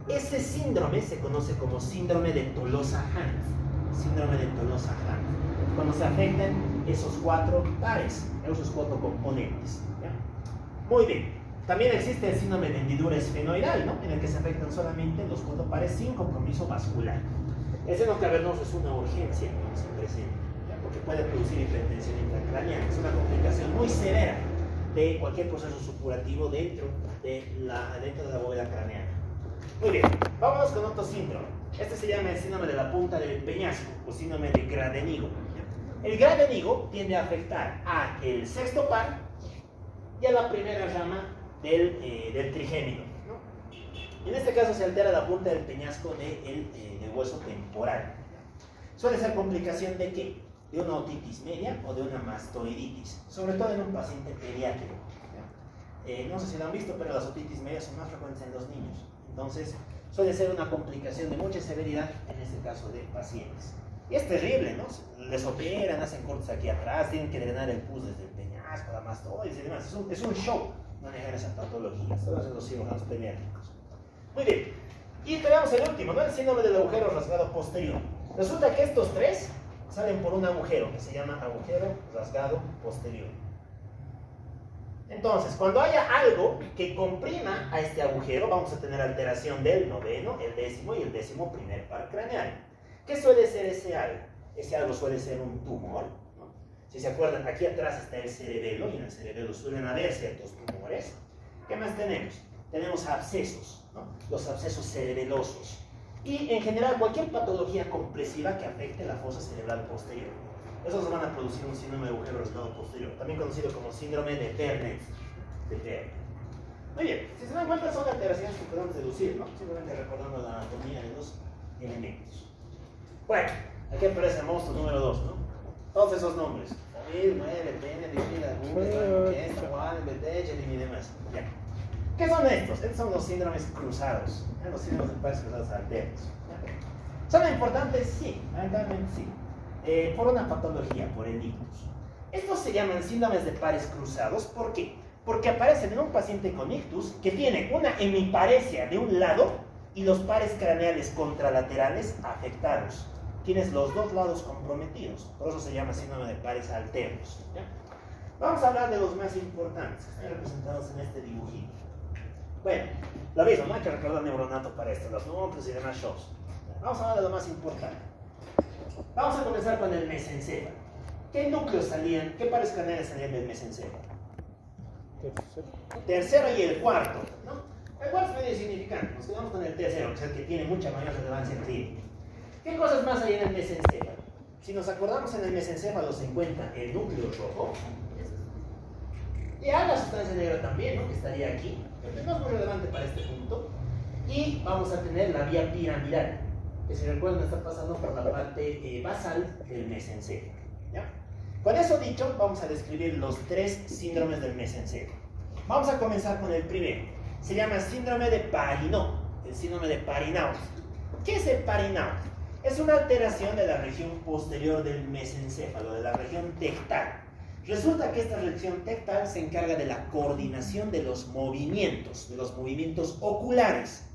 Ese síndrome se conoce como síndrome de Tolosa-Hunt. Síndrome de Tolosa-Hunt. Cuando se afectan esos 4 pares, esos 4 componentes. ¿Ya? Muy bien. También existe el síndrome de hendidura esfenoidal, ¿no? En el que se afectan solamente los 4 pares sin compromiso vascular. El seno cavernoso es una urgencia cuando se presenta, ¿ya? Porque puede producir hipertensión intracraneal. Es una complicación muy severa de cualquier proceso supurativo dentro de la bóveda craneana. Muy bien, vámonos con otro síndrome. Este se llama el síndrome de la punta del peñasco o síndrome de Gradenigo. El Gradenigo tiende a afectar a el sexto par y a la primera rama del trigémino, ¿no? En este caso se altera la punta del peñasco del hueso temporal. Suele ser complicación de ¿qué? De una otitis media o de una mastoiditis, sobre todo en un paciente pediátrico. No sé si lo han visto, pero las otitis medias son más frecuentes en los niños. Entonces, suele ser una complicación de mucha severidad en este caso de pacientes. Y es terrible, ¿no? Les operan, hacen cortes aquí atrás, tienen que drenar el pus desde el peñasco, la mastoides y demás. Es un show manejar esa patología, solo hacen los cirujanos pediátricos. Muy bien. Y tenemos el último, ¿no? El síndrome del agujero rasgado posterior. Resulta que estos 3 salen por un agujero que se llama agujero rasgado posterior. Entonces, cuando haya algo que comprima a este agujero, vamos a tener alteración del noveno, el décimo y el 11º par craneal. ¿Qué suele ser ese algo? Ese algo suele ser un tumor, ¿no? Si se acuerdan, aquí atrás está el cerebelo y en el cerebelo suelen haber ciertos tumores. ¿Qué más tenemos? Tenemos abscesos, ¿no? Los abscesos cerebelosos. Y en general cualquier patología compresiva que afecte la fosa cerebral posterior. Esos van a producir un síndrome de agujero rasgado posterior, también conocido como síndrome de Berndt. Muy bien, si se dan cuenta son alteraciones que podemos deducir, ¿no? Simplemente recordando la anatomía de los elementos. Bueno, aquí aparece el monstruo número 2, ¿no? Todos esos nombres. Famil, Muele, Pene, Divina, Google, Juan, Betech y demás. Ya. ¿Qué son estos? Estos son los síndromes cruzados, ¿eh? Los síndromes de pares cruzados alternos. ¿Ya? ¿Son importantes? Sí, lamentablemente sí. Por una patología, por el ictus. Estos se llaman síndromes de pares cruzados. ¿Por qué? Porque aparecen en un paciente con ictus que tiene una hemiparesia de un lado y los pares craneales contralaterales afectados. Tienes los 2 lados comprometidos. Por eso se llama síndrome de pares alternos. ¿Ya? Vamos a hablar de los más importantes, que están representados en este dibujito. Bueno, lo mismo, no hay que recordar neuronato para esto, los núcleos y demás shows. Vamos a hablar de lo más importante. Vamos a comenzar con el mesencéfalo. ¿Qué núcleos salían, qué pares craneales salían del mesencéfalo? Tercero y el cuarto, ¿no? El cuarto es medio insignificante, nos quedamos con el tercero, que es el que tiene mucha mayor relevancia clínica. ¿Qué cosas más hay en el mesencéfalo? Si nos acordamos, en el mesencéfalo se encuentra el núcleo rojo, y la sustancia negra también, ¿no? Que estaría aquí, pero no es muy relevante para este punto. Y vamos a tener la vía piramidal, que si recuerdan está pasando por la parte basal del mesencéfalo, ¿ya? Con eso dicho, vamos a describir los 3 síndromes del mesencéfalo. Vamos a comenzar con el primero. Se llama síndrome de Parinot, el síndrome de Parinot. ¿Qué es el Parinot? Es una alteración de la región posterior del mesencéfalo, de la región tectal. Resulta que esta región tectal se encarga de la coordinación de los movimientos oculares.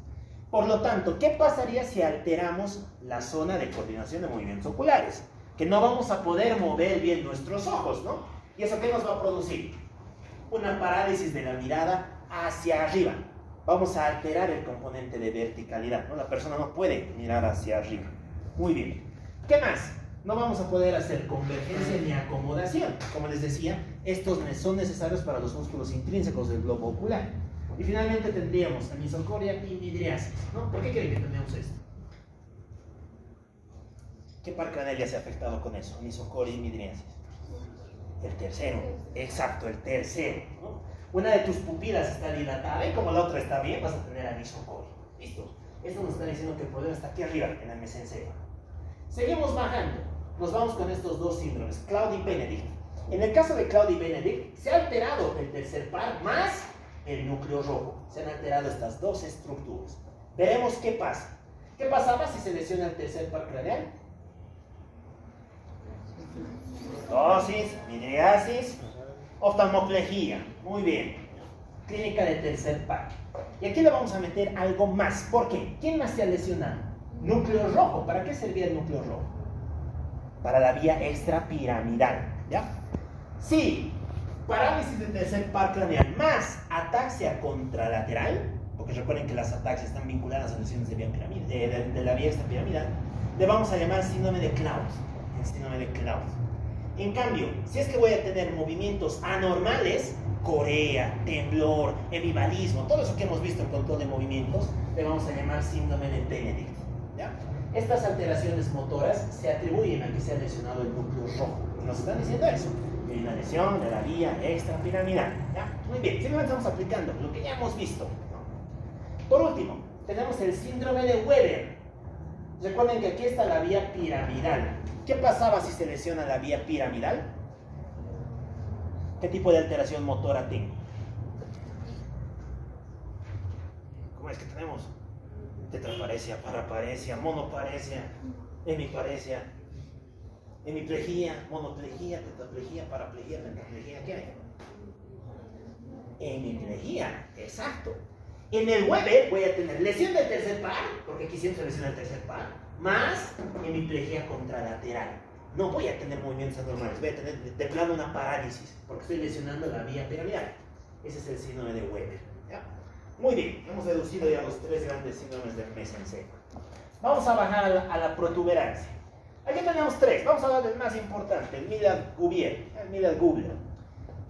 Por lo tanto, ¿qué pasaría si alteramos la zona de coordinación de movimientos oculares? Que no vamos a poder mover bien nuestros ojos, ¿no? ¿Y eso qué nos va a producir? Una parálisis de la mirada hacia arriba. Vamos a alterar el componente de verticalidad, ¿no? La persona no puede mirar hacia arriba. Muy bien. ¿Qué más? No vamos a poder hacer convergencia ni acomodación. Como les decía, estos son necesarios para los músculos intrínsecos del globo ocular. Y finalmente tendríamos anisocoria y midriasis, ¿no? ¿Por qué creen que tenemos esto? ¿Qué par craneal ya se ha afectado con eso? Anisocoria y midriasis. El tercero, exacto, el tercero, ¿no? Una de tus pupilas está dilatada y como la otra está bien, vas a tener anisocoria. ¿Listo? Esto nos está diciendo que el problema está aquí arriba, en el mesencéfalo. Seguimos bajando. Nos vamos con estos 2 síndromes, Claude y Benedict. En el caso de Claude y Benedict, se ha alterado el tercer par más el núcleo rojo. Se han alterado estas 2 estructuras. Veremos qué pasa. ¿Qué pasaba si se lesiona el tercer par craneal? Dosis, midriasis, oftalmoplegia. Muy bien. Clínica de tercer par. Y aquí le vamos a meter algo más. ¿Por qué? ¿Quién más se ha lesionado? Núcleo rojo. ¿Para qué servía el núcleo rojo? Para la vía extrapiramidal. ¿Ya? Sí. Parálisis del tercer par craneal más ataxia contralateral, porque recuerden que las ataxias están vinculadas a lesiones de la vía extrapiramidal, le vamos a llamar síndrome de Claude. El síndrome de Claude. En cambio, si es que voy a tener movimientos anormales, corea, temblor, hemibalismo, todo eso que hemos visto en control de movimientos, le vamos a llamar síndrome de Benedict. ¿Ya? Estas alteraciones motoras se atribuyen a que se ha lesionado el núcleo rojo. Nos están diciendo eso. Hay una lesión de la vía extrapiramidal. ¿Ya? Muy bien, simplemente estamos aplicando lo que ya hemos visto, ¿no? Por último, tenemos el síndrome de Weber. Recuerden que aquí está la vía piramidal. ¿Qué pasaba si se lesiona la vía piramidal? ¿Qué tipo de alteración motora tengo? ¿Cómo es que tenemos? Tetraparesia, paraparesia, monoparesia, hemiparesia, hemiplegia, monoplegia, tetraplegia, paraplegia, pentaplegia. ¿Qué hay? Hemiplegia, exacto. En el Weber voy a tener lesión del tercer par, porque aquí siempre se lesiona el tercer par, más hemiplegia contralateral. No voy a tener movimientos anormales, voy a tener de plano una parálisis, porque estoy lesionando la vía piramidal. Ese es el síndrome de Weber. ¿Ya? Muy bien, hemos deducido ya los 3 grandes síndromes del mesencéfalo. Vamos a bajar a la protuberancia. Aquí tenemos 3, vamos a hablar del más importante, el Middle-Gubler.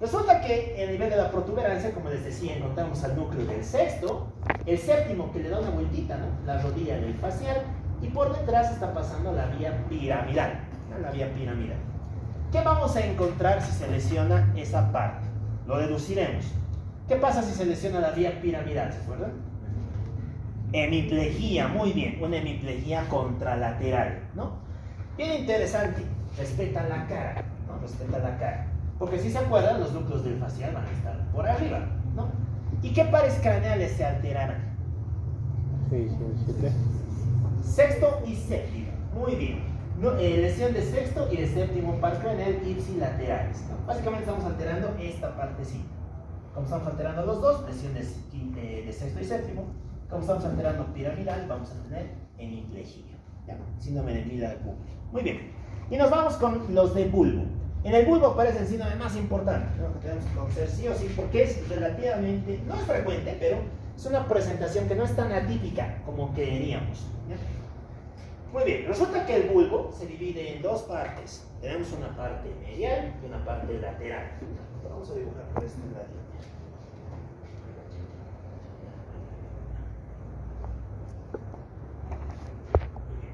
Resulta que el nivel de la protuberancia, como les decía, encontramos al núcleo del sexto, el séptimo que le da una vueltita, ¿no? La rodilla del facial, y por detrás está pasando la vía piramidal, ¿no? La vía piramidal. ¿Qué vamos a encontrar si se lesiona esa parte? Lo deduciremos. ¿Qué pasa si se lesiona la vía piramidal? ¿Se acuerdan? Hemiplegia, muy bien, una hemiplegia contralateral, ¿no? Bien interesante, respeta la cara, ¿no? Respeta la cara. Porque si se acuerdan, los núcleos del facial van a estar por arriba, ¿no? ¿Y qué pares craneales se alterarán? 6 y 7. Sexto y séptimo, muy bien. No, lesión de sexto y de séptimo par craneal ipsilaterales, ¿no? Básicamente estamos alterando esta partecita. Como estamos alterando los dos, lesión de sexto y séptimo. Como estamos alterando piramidal, vamos a tener hemiplegia. ¿Ya? Síndrome de Middle-Gubler. Muy bien. Y nos vamos con los de bulbo. En el bulbo aparece el síndrome más importante, ¿no? Que tenemos que conocer sí o sí, porque es relativamente, no es frecuente, pero es una presentación que no es tan atípica como creeríamos. ¿Ya? Muy bien, resulta que el bulbo se divide en 2 partes. Tenemos una parte medial y una parte lateral. Vamos a dibujar por esta línea.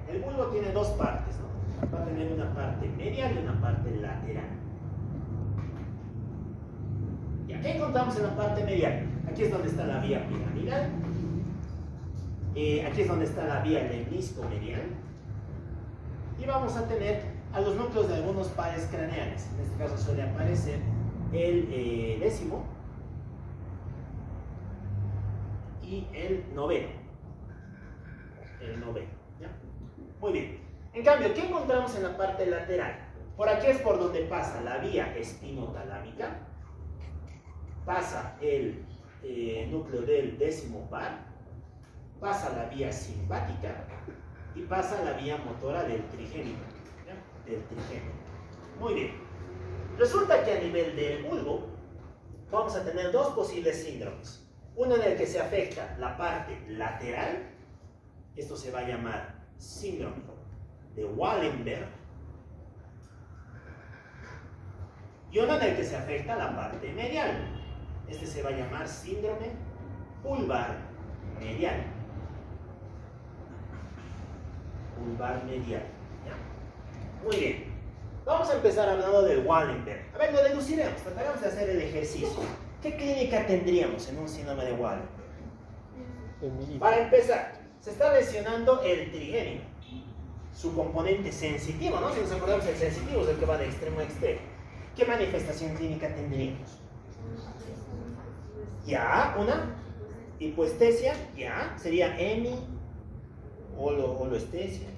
El bulbo tiene 2 partes, ¿no? Va a tener una parte medial y una parte lateral. ¿Y qué encontramos en la parte medial? Aquí es donde está la vía piramidal. Aquí es donde está la vía lemnisco-medial. Y vamos a tener a los núcleos de algunos pares craneales. En este caso suele aparecer el décimo y el noveno. ¿Ya? Muy bien. En cambio, ¿qué encontramos en la parte lateral? Por aquí es por donde pasa la vía espinotalámica, pasa el núcleo del décimo par, pasa la vía simpática y pasa la vía motora del trigémino. Muy bien. Resulta que a nivel del bulbo vamos a tener dos posibles síndromes. Uno en el que se afecta la parte lateral, esto se va a llamar síndrome de Wallenberg, y uno en el que se afecta la parte medial, este se va a llamar síndrome vulvar medial. Vulvar medial. ¿Ya? Muy bien. Vamos a empezar hablando del Wallenberg. A ver, lo deduciremos. Trataremos de hacer el ejercicio. ¿Qué clínica tendríamos en un síndrome de Wallenberg? Para empezar, se está lesionando el trigémino, su componente sensitivo, ¿no? Si nos acordamos, el sensitivo es el que va de extremo a extremo. ¿Qué manifestación clínica tendríamos? Ya, una hipoestesia, ya, sería holoestesia.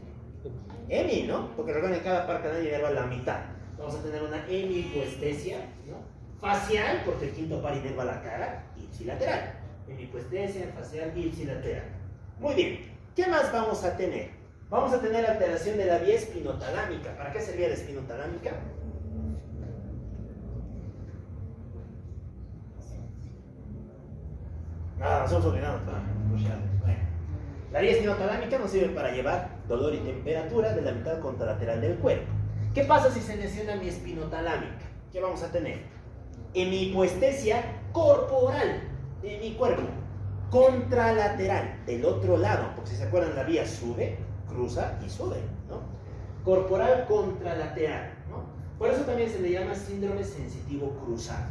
Hemi, ¿no? Porque recuerden, cada par canal inerva la mitad. Vamos a tener una hemihipoestesia, ¿no? Facial, porque el quinto par inerva la cara, ipsilateral. Hemihipoestesia, facial, ipsilateral. Muy bien. ¿Qué más vamos a tener? Vamos a tener alteración de la vía espinotalámica. ¿Para qué servía la espinotalámica? Nada, nos hemos olvidado. Bueno. La vía espinotalámica nos sirve para llevar dolor y temperatura de la mitad contralateral del cuerpo. ¿Qué pasa si se lesiona mi espinotalámica? ¿Qué vamos a tener? Hemihipoestesia corporal de mi cuerpo, contralateral del otro lado, porque si se acuerdan, la vía sube, cruza y sube, ¿no? Corporal contralateral, ¿no? Por eso también se le llama síndrome sensitivo cruzado.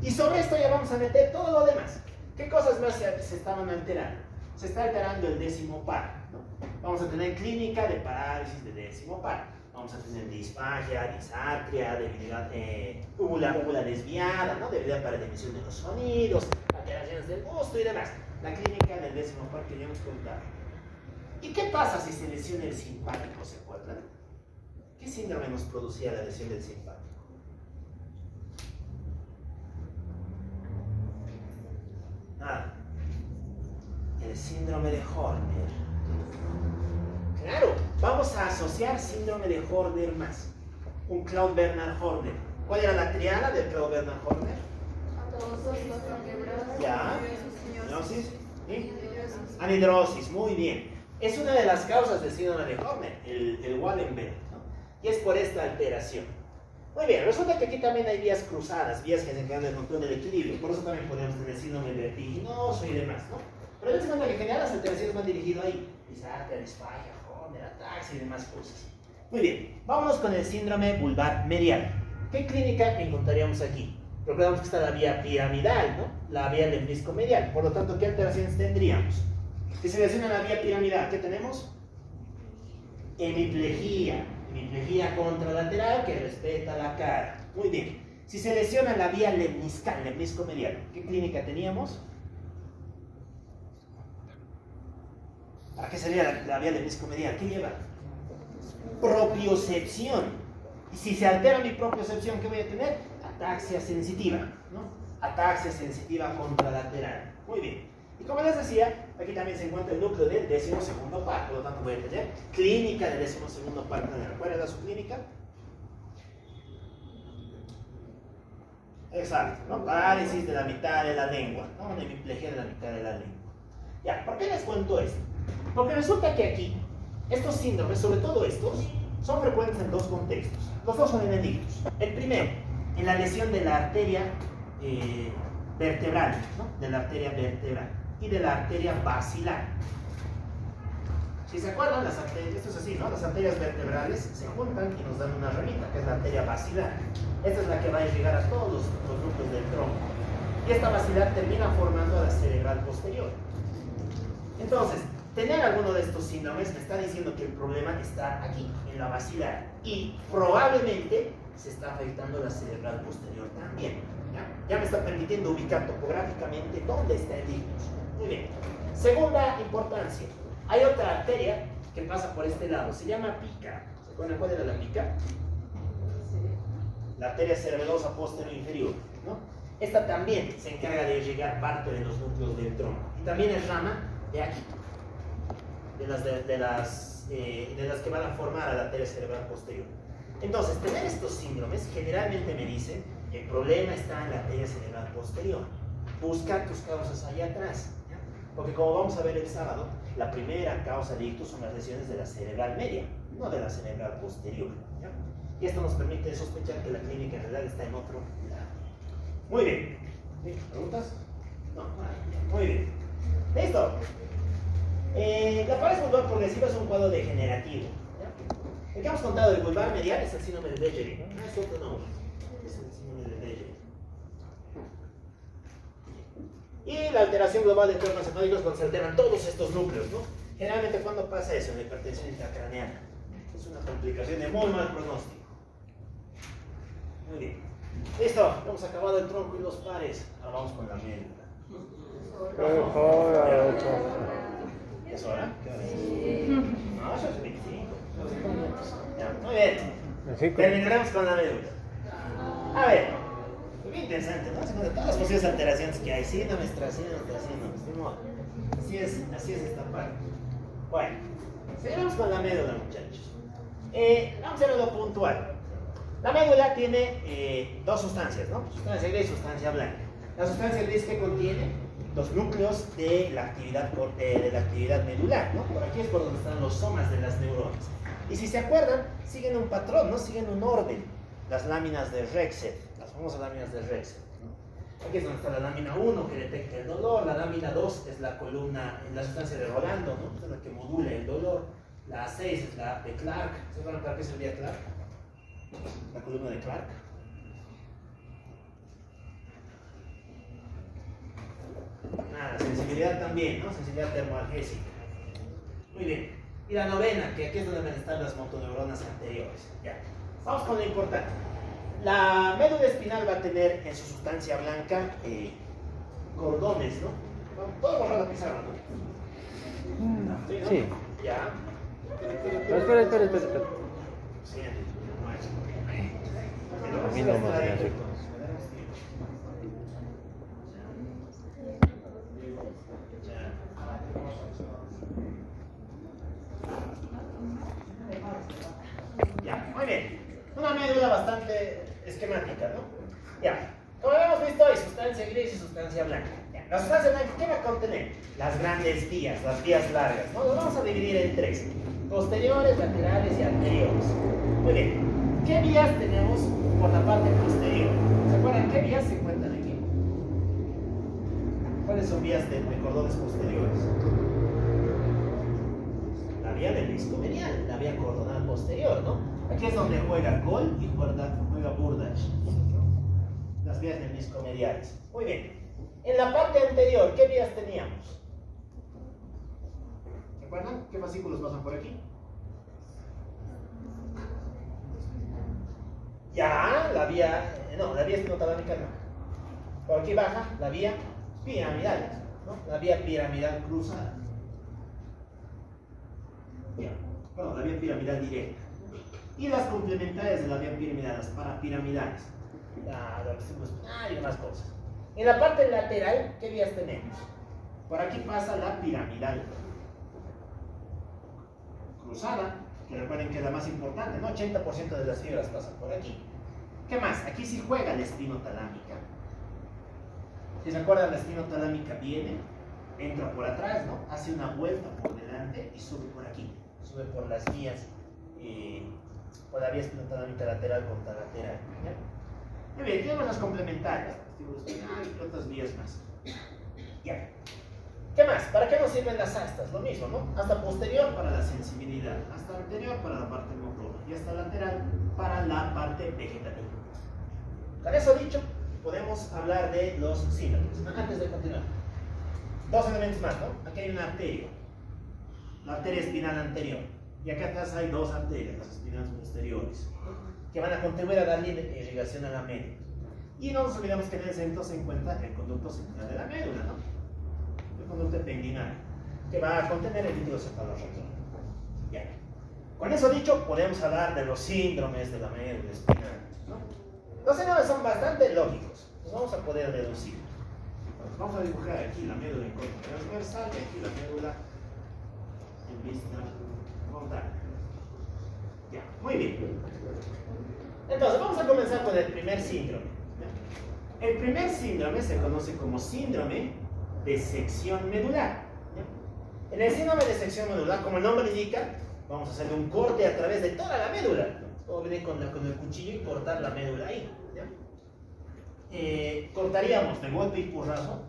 Y sobre esto ya vamos a meter todo lo demás. ¿Qué cosas más se estaban alterando? Se está alterando el décimo par, ¿no? Vamos a tener clínica de parálisis de décimo par. Vamos a tener disfagia, disartria, debilidad úvula desviada, ¿no? Debilidad para la emisión de los sonidos, alteraciones del gusto y demás. La clínica del décimo par que ya hemos contado. ¿Y qué pasa si se lesiona el simpático? ¿Se acuerdan? ¿Qué síndrome nos producía la lesión del simpático? Nada. El síndrome de Horner. Claro, vamos a asociar síndrome de Horner más. Un Claude Bernard Horner. ¿Cuál era la triada del Claude Bernard Horner? Ya. Anidrosis. ¿Sí? Anidrosis, muy bien. Es una de las causas del síndrome de Horner, el Wallenberg, ¿no? Y es por esta alteración. Muy bien, resulta que aquí también hay vías cruzadas, vías que se encargan del control del equilibrio. Por eso también podemos tener síndrome vertiginoso y demás, ¿no? Pero dense cuenta que en general las alteraciones van dirigidas ahí. Disartria, disfagia, Horner, ataxia y demás cosas. Muy bien, vámonos con el síndrome vulvar medial. ¿Qué clínica encontraríamos aquí? Recordamos que está la vía piramidal, ¿no? La vía lemnisco medial. Por lo tanto, ¿qué alteraciones tendríamos? Si se lesiona la vía piramidal, ¿qué tenemos? Hemiplegia. Hemiplegia contralateral que respeta la cara. Muy bien. Si se lesiona la vía lemniscal, lemnisco medial, ¿qué clínica teníamos? ¿Para qué sería la vía lemnisco medial? ¿Qué lleva? Propiocepción. Y si se altera mi propiocepción, ¿qué voy a tener? Ataxia sensitiva, ¿no? Ataxia sensitiva contralateral. Muy bien. Y como les decía, aquí también se encuentra el núcleo del 12º par, por lo tanto voy a tener clínica del 12º par. ¿Cuál era su clínica? Exacto, ¿no? Parálisis de la mitad de la lengua, ¿no? Una hemiplegia de la mitad de la lengua. Ya, ¿por qué les cuento esto? Porque resulta que aquí, estos síndromes, sobre todo estos, son frecuentes en dos contextos. Los dos son en enigmas. El primero, en la lesión de la arteria vertebral, ¿no? De la arteria vertebral y de la arteria basilar. Si se acuerdan, las arterias, esto es así, ¿no? Las arterias vertebrales se juntan y nos dan una ramita, que es la arteria basilar. Esta es la que va a llegar a todos los núcleos del tronco. Y esta basilar termina formando a la cerebral posterior. Entonces, tener alguno de estos síndromes me está diciendo que el problema está aquí, en la basilar, y probablemente se está afectando la cerebral posterior también. Ya me está permitiendo ubicar topográficamente dónde está el ictus. Muy bien. Segunda importancia, hay otra arteria que pasa por este lado, se llama pica. ¿Se acuerdan cuál era la pica? La arteria cerebelosa posterior inferior, ¿no? Esta también se encarga de irrigar parte de los núcleos del tronco. Y también es rama de aquí, de las que van a formar a la arteria cerebral posterior. Entonces, tener estos síndromes generalmente me dicen que el problema está en la arteria cerebral posterior. Busca tus causas allá atrás, ¿ya? Porque como vamos a ver el sábado, la primera causa de ictus son las lesiones de la cerebral media, no de la cerebral posterior, ¿ya? Y esto nos permite sospechar que la clínica en realidad está en otro lado. Muy bien. ¿Sí? ¿Preguntas? No. Muy bien. ¿Listo? La parálisis vulvar progresiva es un cuadro degenerativo. ¿Ya? El que hemos contado del vulvar medial es el síndrome de Dejery. No es otro nombre. Es el síndrome de Dejery. Y la alteración global de termos hepáticos cuando se alteran todos estos núcleos, ¿no? Generalmente, ¿cuándo pasa eso? En la hipertensión intracraneana. Es una complicación de muy mal pronóstico. Muy bien. Listo, hemos acabado el tronco y los pares. Ahora vamos con la médula. ¿Es hora? ¿Qué hora es? No, eso es 25. Ya, muy bien. Terminaremos con la médula. A ver, es bien interesante, ¿no? De todas las posibles alteraciones que hay, síndromes tras síndromes tras síndromes. Así es esta parte. Bueno, seguimos con la médula, muchachos. Vamos a hacer algo puntual. La médula tiene dos sustancias, ¿no? Sustancia gris y sustancia blanca. La sustancia gris que contiene los núcleos de la actividad medular, ¿no? Por aquí es por donde están los somas de las neuronas. Y si se acuerdan, siguen un patrón, ¿no? Siguen un orden. Las láminas de Rexed, las famosas láminas de Rexed, ¿no? Aquí es donde está la lámina 1 que detecta el dolor, la lámina 2 es la columna, la sustancia de Rolando, ¿no? Es la que modula el dolor. La 6 es la de Clark. ¿Se acuerdan para qué servía Clark? La columna de Clark. Nada, sensibilidad también, ¿no? Sensibilidad termoalgésica. Muy bien. Y la novena, que aquí es donde van a estar las motoneuronas anteriores. Ya. Vamos con lo importante. La médula espinal va a tener en su sustancia blanca cordones, ¿no? Todo borrar la pizarra, ¿no? ¿Sí, no? Sí. Ya. Espera. Sí. A mí no me hace. Ya, muy bien. Una médula bastante esquemática, ¿no? Ya. Como hemos visto, hay sustancia gris y sustancia blanca. Ya. La sustancia blanca, ¿qué va a contener? Las grandes vías, las vías largas, ¿no? Las vamos a dividir en tres: posteriores, laterales y anteriores. Muy bien. ¿Qué vías tenemos por la parte posterior? ¿Se acuerdan qué vías se encuentran aquí? ¿Cuáles son vías de cordones posteriores? La vía del disco medial, la vía cordonal posterior, ¿no? Aquí es donde juega Gol y juega Burdach. Las vías del disco mediales. Muy bien. En la parte anterior, ¿qué vías teníamos? ¿Se acuerdan? ¿Qué fascículos pasan por aquí? Ya, la vía espinotalámica no. Por aquí baja la vía piramidal, ¿no? La vía piramidal cruzada. Ya, bueno, la vía piramidal directa. Y las complementarias de la vía piramidal, las parapiramidales. Y unas cosas. En la parte lateral, ¿qué vías tenemos? Por aquí pasa la piramidal cruzada, que recuerden que es la más importante, ¿no? 80% de las fibras pasan por aquí. ¿Qué más? Aquí sí juega la espinotalámica. Si se acuerdan, la espinotalámica viene, entra por atrás, ¿no? Hace una vuelta por delante y sube por aquí. Sube por las vías, por la vía espinotalámica lateral contra lateral. ¿Ya? Muy bien, tenemos las complementarias, y otras vías más. Ya. ¿Qué más? ¿Para qué nos sirven las astas? Lo mismo, ¿no? Hasta posterior para la sensibilidad, hasta anterior para la parte motora y hasta lateral para la parte vegetativa. Con eso dicho, podemos hablar de los síndromes. Antes de continuar, dos elementos más, ¿no? Aquí hay una arteria. la arteria espinal anterior. Y acá atrás hay dos arterias, las espinales posteriores, que van a contribuir a darle irrigación a la médula. Y no nos olvidemos que en el centro se encuentra el conducto central de la médula, ¿no? El conducto ependinal, que va a contener el líquido cefalorraquídeo. Ya. Con eso dicho, podemos hablar de los síndromes de la médula espinal, ¿no? Los síndromes son bastante lógicos, los vamos a poder reducir. Entonces, vamos a dibujar aquí la médula en corte transversal y aquí la médula en vista frontal. Ya, muy bien. Entonces, vamos a comenzar con el primer síndrome. El primer síndrome se conoce como síndrome de sección medular. En el síndrome de sección medular, como el nombre indica, vamos a hacer un corte a través de toda la médula. Vamos a venir con el cuchillo y cortar la médula ahí. Cortaríamos de golpe y porrazo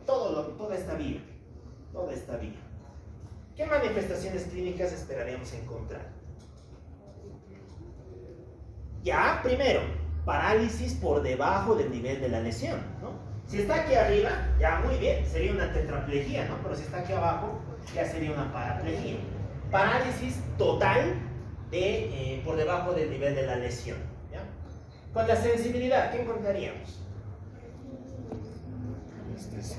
toda esta vía. Toda esta vía. ¿Qué manifestaciones clínicas esperaríamos encontrar? Ya, primero, parálisis por debajo del nivel de la lesión, ¿no? Si está aquí arriba, ya muy bien, sería una tetraplegia, ¿no? Pero si está aquí abajo, ya sería una paraplegia. Parálisis total por debajo del nivel de la lesión, ¿ya? Con la sensibilidad, ¿qué encontraríamos? Anestesia.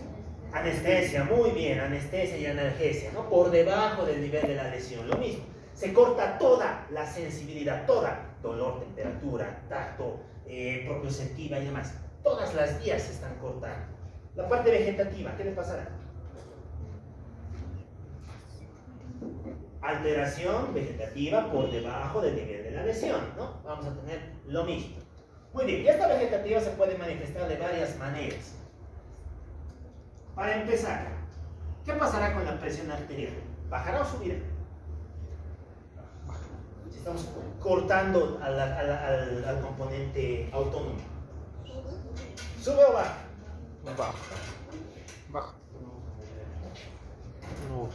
Anestesia, muy bien, anestesia y analgesia, ¿no? Por debajo del nivel de la lesión, lo mismo. Se corta toda la sensibilidad, toda, dolor, temperatura, tacto, propioceptiva y demás. Todas las vías se están cortando. La parte vegetativa, ¿qué le pasará? Alteración vegetativa por debajo del nivel de la lesión, ¿no? Vamos a tener lo mismo. Muy bien, y esta vegetativa se puede manifestar de varias maneras. Para empezar, ¿qué pasará con la presión arterial? ¿Bajará o subirá? Si estamos cortando al componente autónomo. ¿Sube o baja? Baja. Baja. Ok.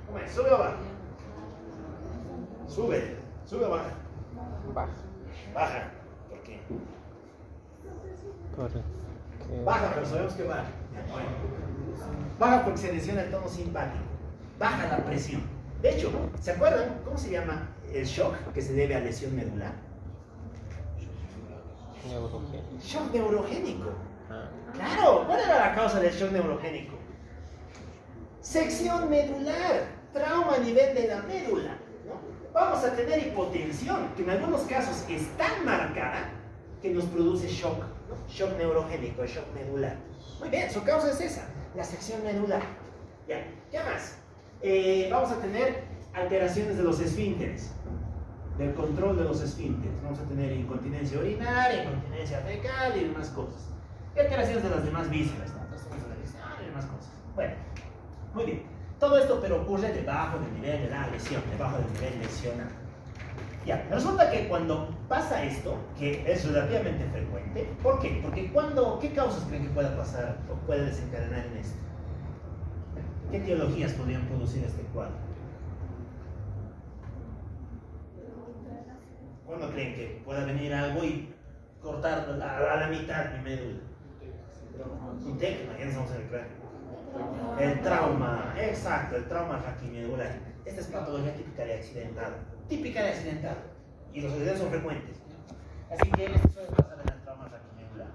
¿Cómo es? ¿Sube o baja? Sube. ¿Sube o baja? Baja. Baja. ¿Por qué? Porque... Baja, pero sabemos que baja. Bueno. Baja porque se lesiona el tono simpático. Baja la presión. De hecho, ¿se acuerdan cómo se llama el shock que se debe a lesión medular? Neurogénico. Shock neurogénico. Ah. Claro, ¿cuál era la causa del shock neurogénico? Sección medular, trauma a nivel de la médula, ¿no? Vamos a tener hipotensión, que en algunos casos es tan marcada que nos produce shock, ¿no? Shock neurogénico, shock medular. Muy bien, su causa es esa, la sección medular. Ya, ¿qué más? Vamos a tener alteraciones de los esfínteres, del control de los esfínteres. Vamos a tener incontinencia urinaria, incontinencia fecal y demás cosas. Y alteraciones de las demás vísceras, ¿no? Y demás cosas. Bueno, muy bien. Todo esto pero ocurre debajo del nivel de la lesión, debajo del nivel lesional. Ya, resulta que cuando pasa esto, que es relativamente frecuente, ¿por qué? Porque ¿qué causas creen que pueda pasar o puede desencadenar en esto? ¿Qué etiologías podrían producir este cuadro? ¿Cuándo creen que pueda venir algo y cortar a la mitad mi médula? Un TEC, imagínense, vamos a ver. El trauma, exacto, el trauma raquimedular. Esta es patología típica de accidentado. Típica de accidentado. Y los accidentes son frecuentes. Así que esto suele pasar en el trauma raquimedular.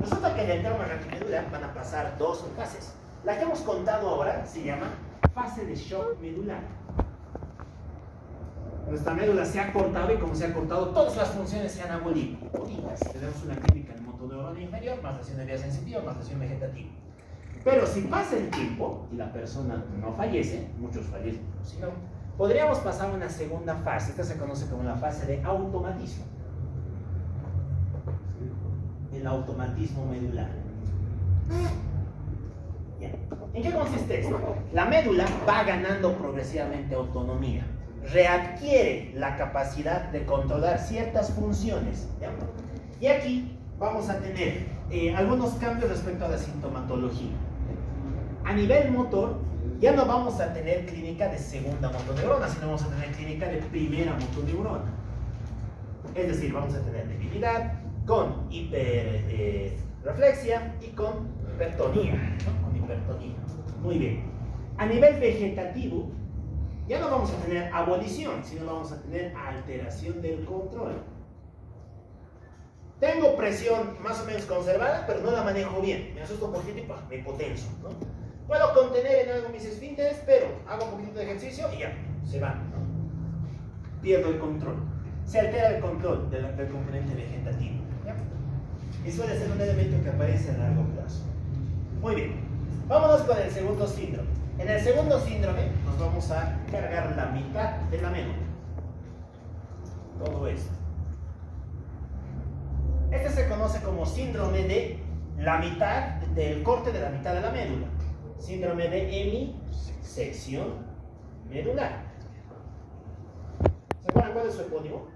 Resulta que en el trauma raquimedular van a pasar dos fases. La que hemos contado ahora se llama fase de shock medular. Nuestra médula se ha cortado y como se ha cortado, todas las funciones se han abolido. Tenemos una clínica en motoneurona inferior, más lesión de vía sensitiva, más lesión vegetativa. Pero si pasa el tiempo y la persona no fallece, muchos fallecen, si no, podríamos pasar a una segunda fase. Esta se conoce como la fase de automatismo. El automatismo medular. Bien. ¿En qué consiste esto? La médula va ganando progresivamente autonomía. Readquiere la capacidad de controlar ciertas funciones, ¿ya? Y aquí vamos a tener algunos cambios respecto a la sintomatología. A nivel motor, ya no vamos a tener clínica de segunda motoneurona, sino vamos a tener clínica de primera motoneurona. Es decir, vamos a tener debilidad con hiperreflexia y con hipertonía, ¿no? Con hipertonía. Muy bien. A nivel vegetativo, ya no vamos a tener abolición, sino vamos a tener alteración del control. Tengo presión más o menos conservada, pero no la manejo bien. Me asusto un poquito y me potencio, ¿no? Puedo contener en algo mis esfínteres, pero hago un poquito de ejercicio y ya, se va, ¿no? Pierdo el control. Se altera el control del componente vegetativo, ¿ya? Y suele ser un elemento que aparece a largo plazo. Muy bien, vámonos con el segundo síndrome. En el segundo síndrome nos vamos a cargar la mitad de la médula. Todo esto. Este se conoce como síndrome de la mitad, del corte de la mitad de la médula. Síndrome de hemisección medular. ¿Se acuerdan cuál es su epónimo?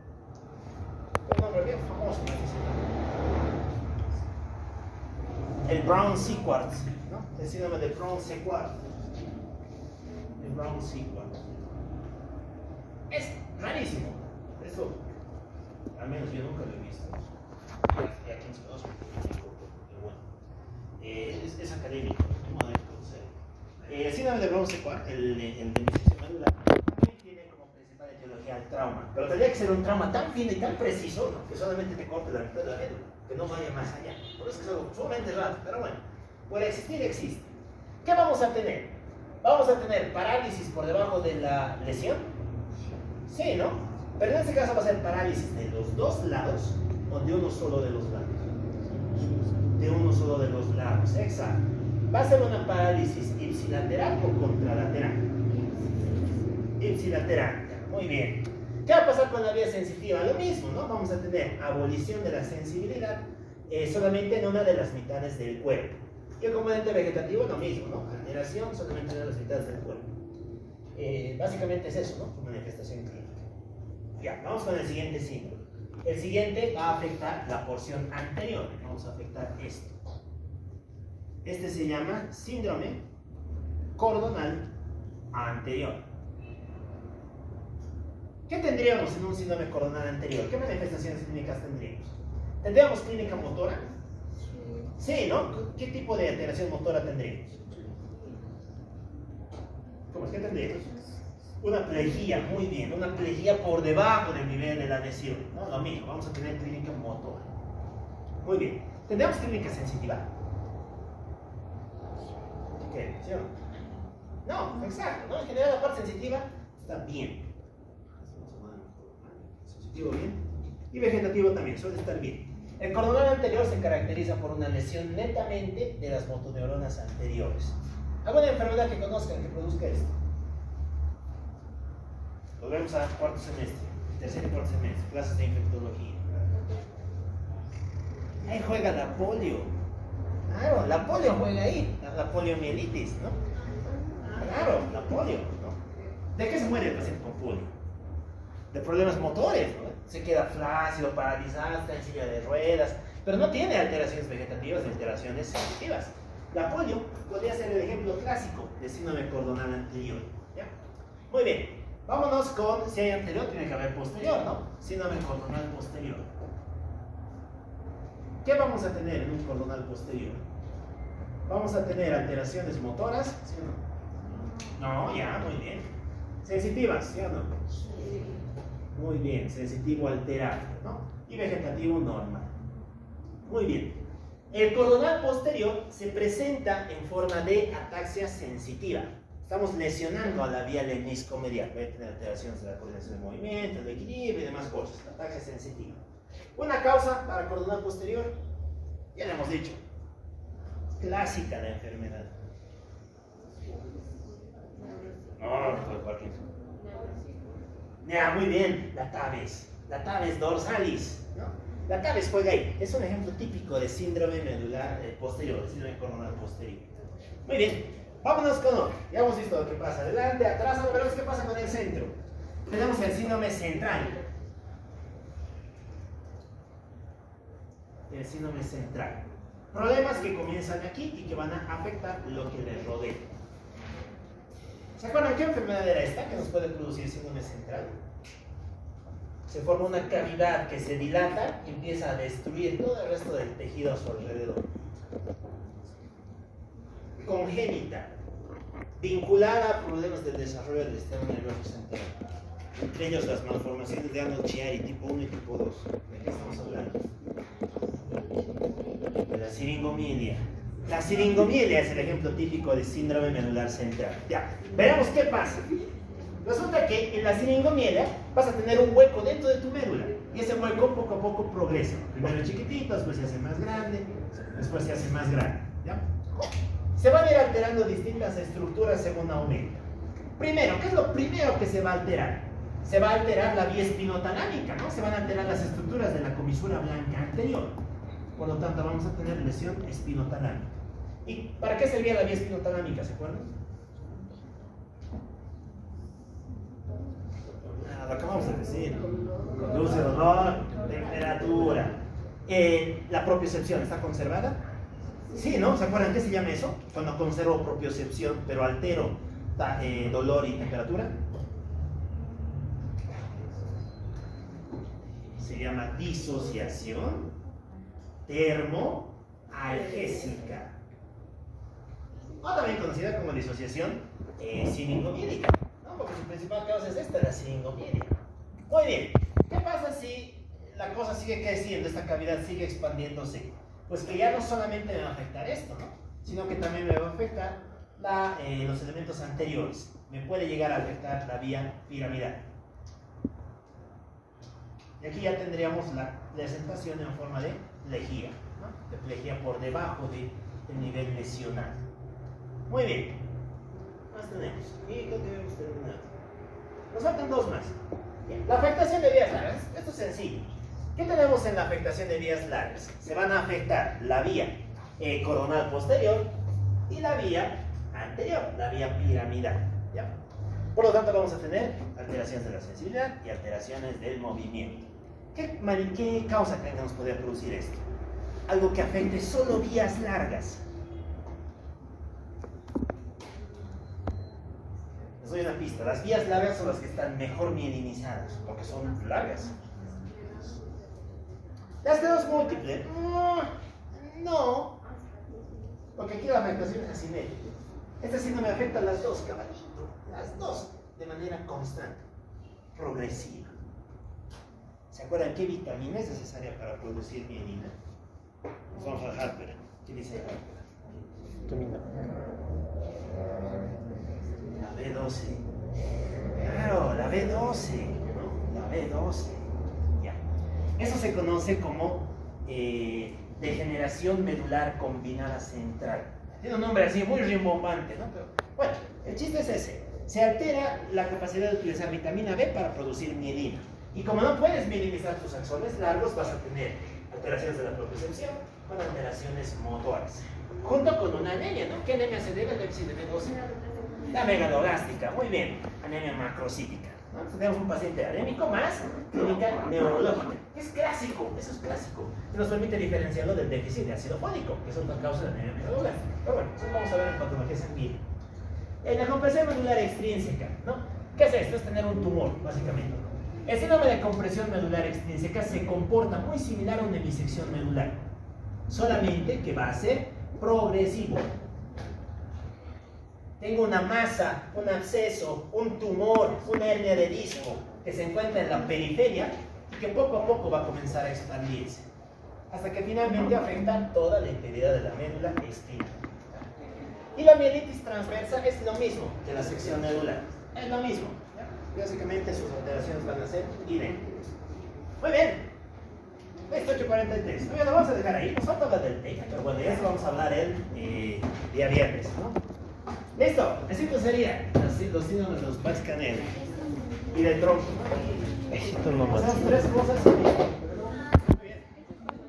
Un nombre bien famoso, el Brown-Séquard, ¿no? El síndrome de Brown-Séquard. El Brown-Séquard. Es rarísimo. Esto, al menos yo nunca lo he visto. Ya 15 minutos, pero bueno. Es académico, no de conocer. El síndrome de Brown-Séquard, el de hemisección medular, también tiene como principal etiología el trauma. Pero tendría que ser un trauma tan fino y tan preciso, ¿no? Que solamente te corte la mitad de la médula, que no vaya más allá. Por eso es algo sumamente raro, pero bueno, por existir existe. ¿Qué vamos a tener? Vamos a tener parálisis por debajo de la lesión. Sí, ¿no? Pero en este caso va a ser parálisis de los dos lados o de uno solo de los lados. De uno solo de los lados, exacto. Va a ser una parálisis ipsilateral o contralateral. Ipsilateral, muy bien. ¿Qué va a pasar con la vía sensitiva? Lo mismo, ¿no? Vamos a tener abolición de la sensibilidad solamente en una de las mitades del cuerpo. Y el componente vegetativo lo mismo, ¿no? Alteración solamente en una de las mitades del cuerpo. Básicamente es eso, ¿no? Su manifestación clínica. Ya, vamos con el siguiente síndrome. El siguiente va a afectar la porción anterior. Vamos a afectar esto. Este se llama síndrome cordonal anterior. ¿Qué tendríamos en un síndrome cordonal anterior? ¿Qué manifestaciones clínicas tendríamos? ¿Tendríamos clínica motora? Sí, ¿no? ¿Qué tipo de alteración motora tendríamos? ¿Cómo es que tendríamos? Una plejía, muy bien, una plejía por debajo del nivel de la lesión, ¿no? Lo mismo, vamos a tener clínica motora. Muy bien. ¿Tendríamos clínica sensitiva? ¿Qué? ¿Sí o no? No, exacto, ¿no? En general la parte sensitiva está bien. Sensitivo bien. Y vegetativo también, suele estar bien. El cordonal anterior se caracteriza por una lesión netamente de las motoneuronas anteriores. ¿Alguna enfermedad que conozcan que produzca esto? Volvemos a cuarto semestre, tercer y cuarto semestre, clases de infectología. Ahí juega la polio. Claro, la polio juega ahí, la poliomielitis, ¿no? Claro, la polio, ¿no? ¿De qué se muere el paciente con polio? De problemas motores, ¿no? Se queda flácido, paralizado, está en silla de ruedas, pero no tiene alteraciones vegetativas ni alteraciones sensitivas. La polio podría ser el ejemplo clásico de síndrome cordonal anterior, ¿ya? Muy bien, vámonos con, si hay anterior, tiene que haber posterior, ¿no? Síndrome cordonal posterior. ¿Qué vamos a tener en un cordonal posterior? Vamos a tener alteraciones motoras, ¿sí o no? No, ya, muy bien. Sensitivas, ¿sí o no? Sí. Muy bien, sensitivo alterado, ¿no? Y vegetativo normal. Muy bien. El cordonal posterior se presenta en forma de ataxia sensitiva. Estamos lesionando a la vía lemnisco-medial. Puede tener alteraciones de la coordinación de movimiento, del equilibrio y demás cosas. Ataxia sensitiva. Una causa para cordonal posterior, ya le hemos dicho, clásica de enfermedad. Ya, muy bien, la tabes dorsalis, ¿no? La tabes juega ahí, es un ejemplo típico de síndrome medular posterior, de síndrome cordonal posterior. Muy bien, vámonos con otro. Ya hemos visto lo que pasa adelante, atrás, ahora veremos qué pasa con el centro. Tenemos el síndrome central. El síndrome central. Problemas que comienzan aquí y que van a afectar lo que les rodea. ¿Se acuerdan qué enfermedad era esta que nos puede producir síndrome central? Se forma una cavidad que se dilata y empieza a destruir todo el resto del tejido a su alrededor. Congénita. vincular a problemas del desarrollo del sistema nervioso central. Entre ellos las malformaciones de Arnold Chiari tipo 1 y tipo 2. ¿De qué estamos hablando? De la siringomilia. La siringomilia es el ejemplo típico de síndrome medular central. Ya, veremos qué pasa. Resulta que en la siringomilia vas a tener un hueco dentro de tu médula y ese hueco poco a poco progresa. Primero chiquitito, después se hace más grande, después se hace más grande. ¿Ya? Se van a ir alterando distintas estructuras según aumenta. Primero, ¿qué es lo primero que se va a alterar? Se va a alterar la vía espinotalámica, ¿no? Se van a alterar las estructuras de la comisura blanca anterior. Por lo tanto, vamos a tener lesión espinotalámica. ¿Y para qué servía la vía espinotalámica? ¿Se acuerdan? Lo acabamos de decir. Conduce dolor, temperatura. La propiocepción, ¿está conservada? Sí, ¿no? ¿Se acuerdan qué se llama eso? Cuando conservo propiocepción, pero altero dolor y temperatura. Se llama disociación termoalgésica, o también conocida como disociación siringomiélica, ¿no? Porque su principal causa es esta, la siringomiélica. Muy bien, ¿qué pasa si la cosa sigue creciendo, esta cavidad sigue expandiéndose? Pues que ya no solamente me va a afectar esto, ¿no? Sino que también me va a afectar los elementos anteriores. Me puede llegar a afectar la vía piramidal. Y aquí ya tendríamos la presentación en forma de plejía, ¿no? De plejía por debajo del nivel lesional. Muy bien. Más tenemos. Y creo que debemos terminar. Nos faltan dos más. Bien. La afectación de vías largas. Esto es sencillo. ¿Qué tenemos en la afectación de vías largas? Se van a afectar la vía coronal posterior y la vía anterior, la vía piramidal. ¿Ya? Por lo tanto, vamos a tener alteraciones de la sensibilidad y alteraciones del movimiento. ¿Qué causa creen que nos podría producir esto? Algo que afecte solo vías largas. Les doy una pista. Las vías largas son las que están mejor mielinizadas, porque son largas. ¿La esclerosis múltiple? No. Porque aquí la afectación es asimétrica. Esta sí no me afecta a las dos, caballito. Las dos, de manera constante, progresiva. ¿Se acuerdan qué vitamina es necesaria para producir mielina? Nos vamos a dejar, pero ¿qué dice Harper? Vitamina. La B12. Claro, la B12, ¿no? La B12. Ya. Eso se conoce como degeneración medular combinada central. Tiene un nombre así muy rimbombante, ¿no? Pero bueno, el chiste es ese. Se altera la capacidad de utilizar vitamina B para producir mielina. Y como no puedes mielinizar tus axones largos, vas a tener alteraciones de la propiocepción con alteraciones motoras. Junto con una anemia, ¿no? ¿Qué anemia se debe al déficit de B12? La megaloblástica, muy bien. Anemia macrocítica, ¿no? Entonces, tenemos un paciente anémico más clínica neurológica. Es clásico, eso es clásico. Y nos permite diferenciarlo del déficit de ácido fólico, que es otra causa de anemia megaloblástica. Pero bueno, eso lo vamos a ver en patología sanguínea. La compresión medular extrínseca, ¿no? ¿Qué es esto? Es tener un tumor, básicamente. El síndrome de compresión medular extrínseca se comporta muy similar a una bisección medular, solamente que va a ser progresivo. Tengo una masa, un absceso, un tumor, una hernia de disco que se encuentra en la periferia y que poco a poco va a comenzar a expandirse, hasta que finalmente afecta toda la integridad de la médula espina. Y la mielitis transversa es lo mismo que la sección medular, es lo mismo. Básicamente sus alteraciones van a ser idénticas. Muy bien. Esto 8:43. Bueno, lo vamos a dejar ahí. Nos falta hablar del TEC, pero bueno, ya eso vamos a hablar el día viernes, ¿no? Listo. Esto sería los síndromes de los Pascanel y del tronco. Esto no más. Esas tres cosas. Muy bien.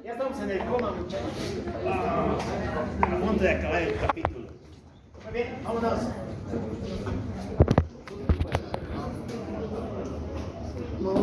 Ya estamos en el coma, muchachos. A punto de acabar el capítulo. Muy bien, vámonos. No,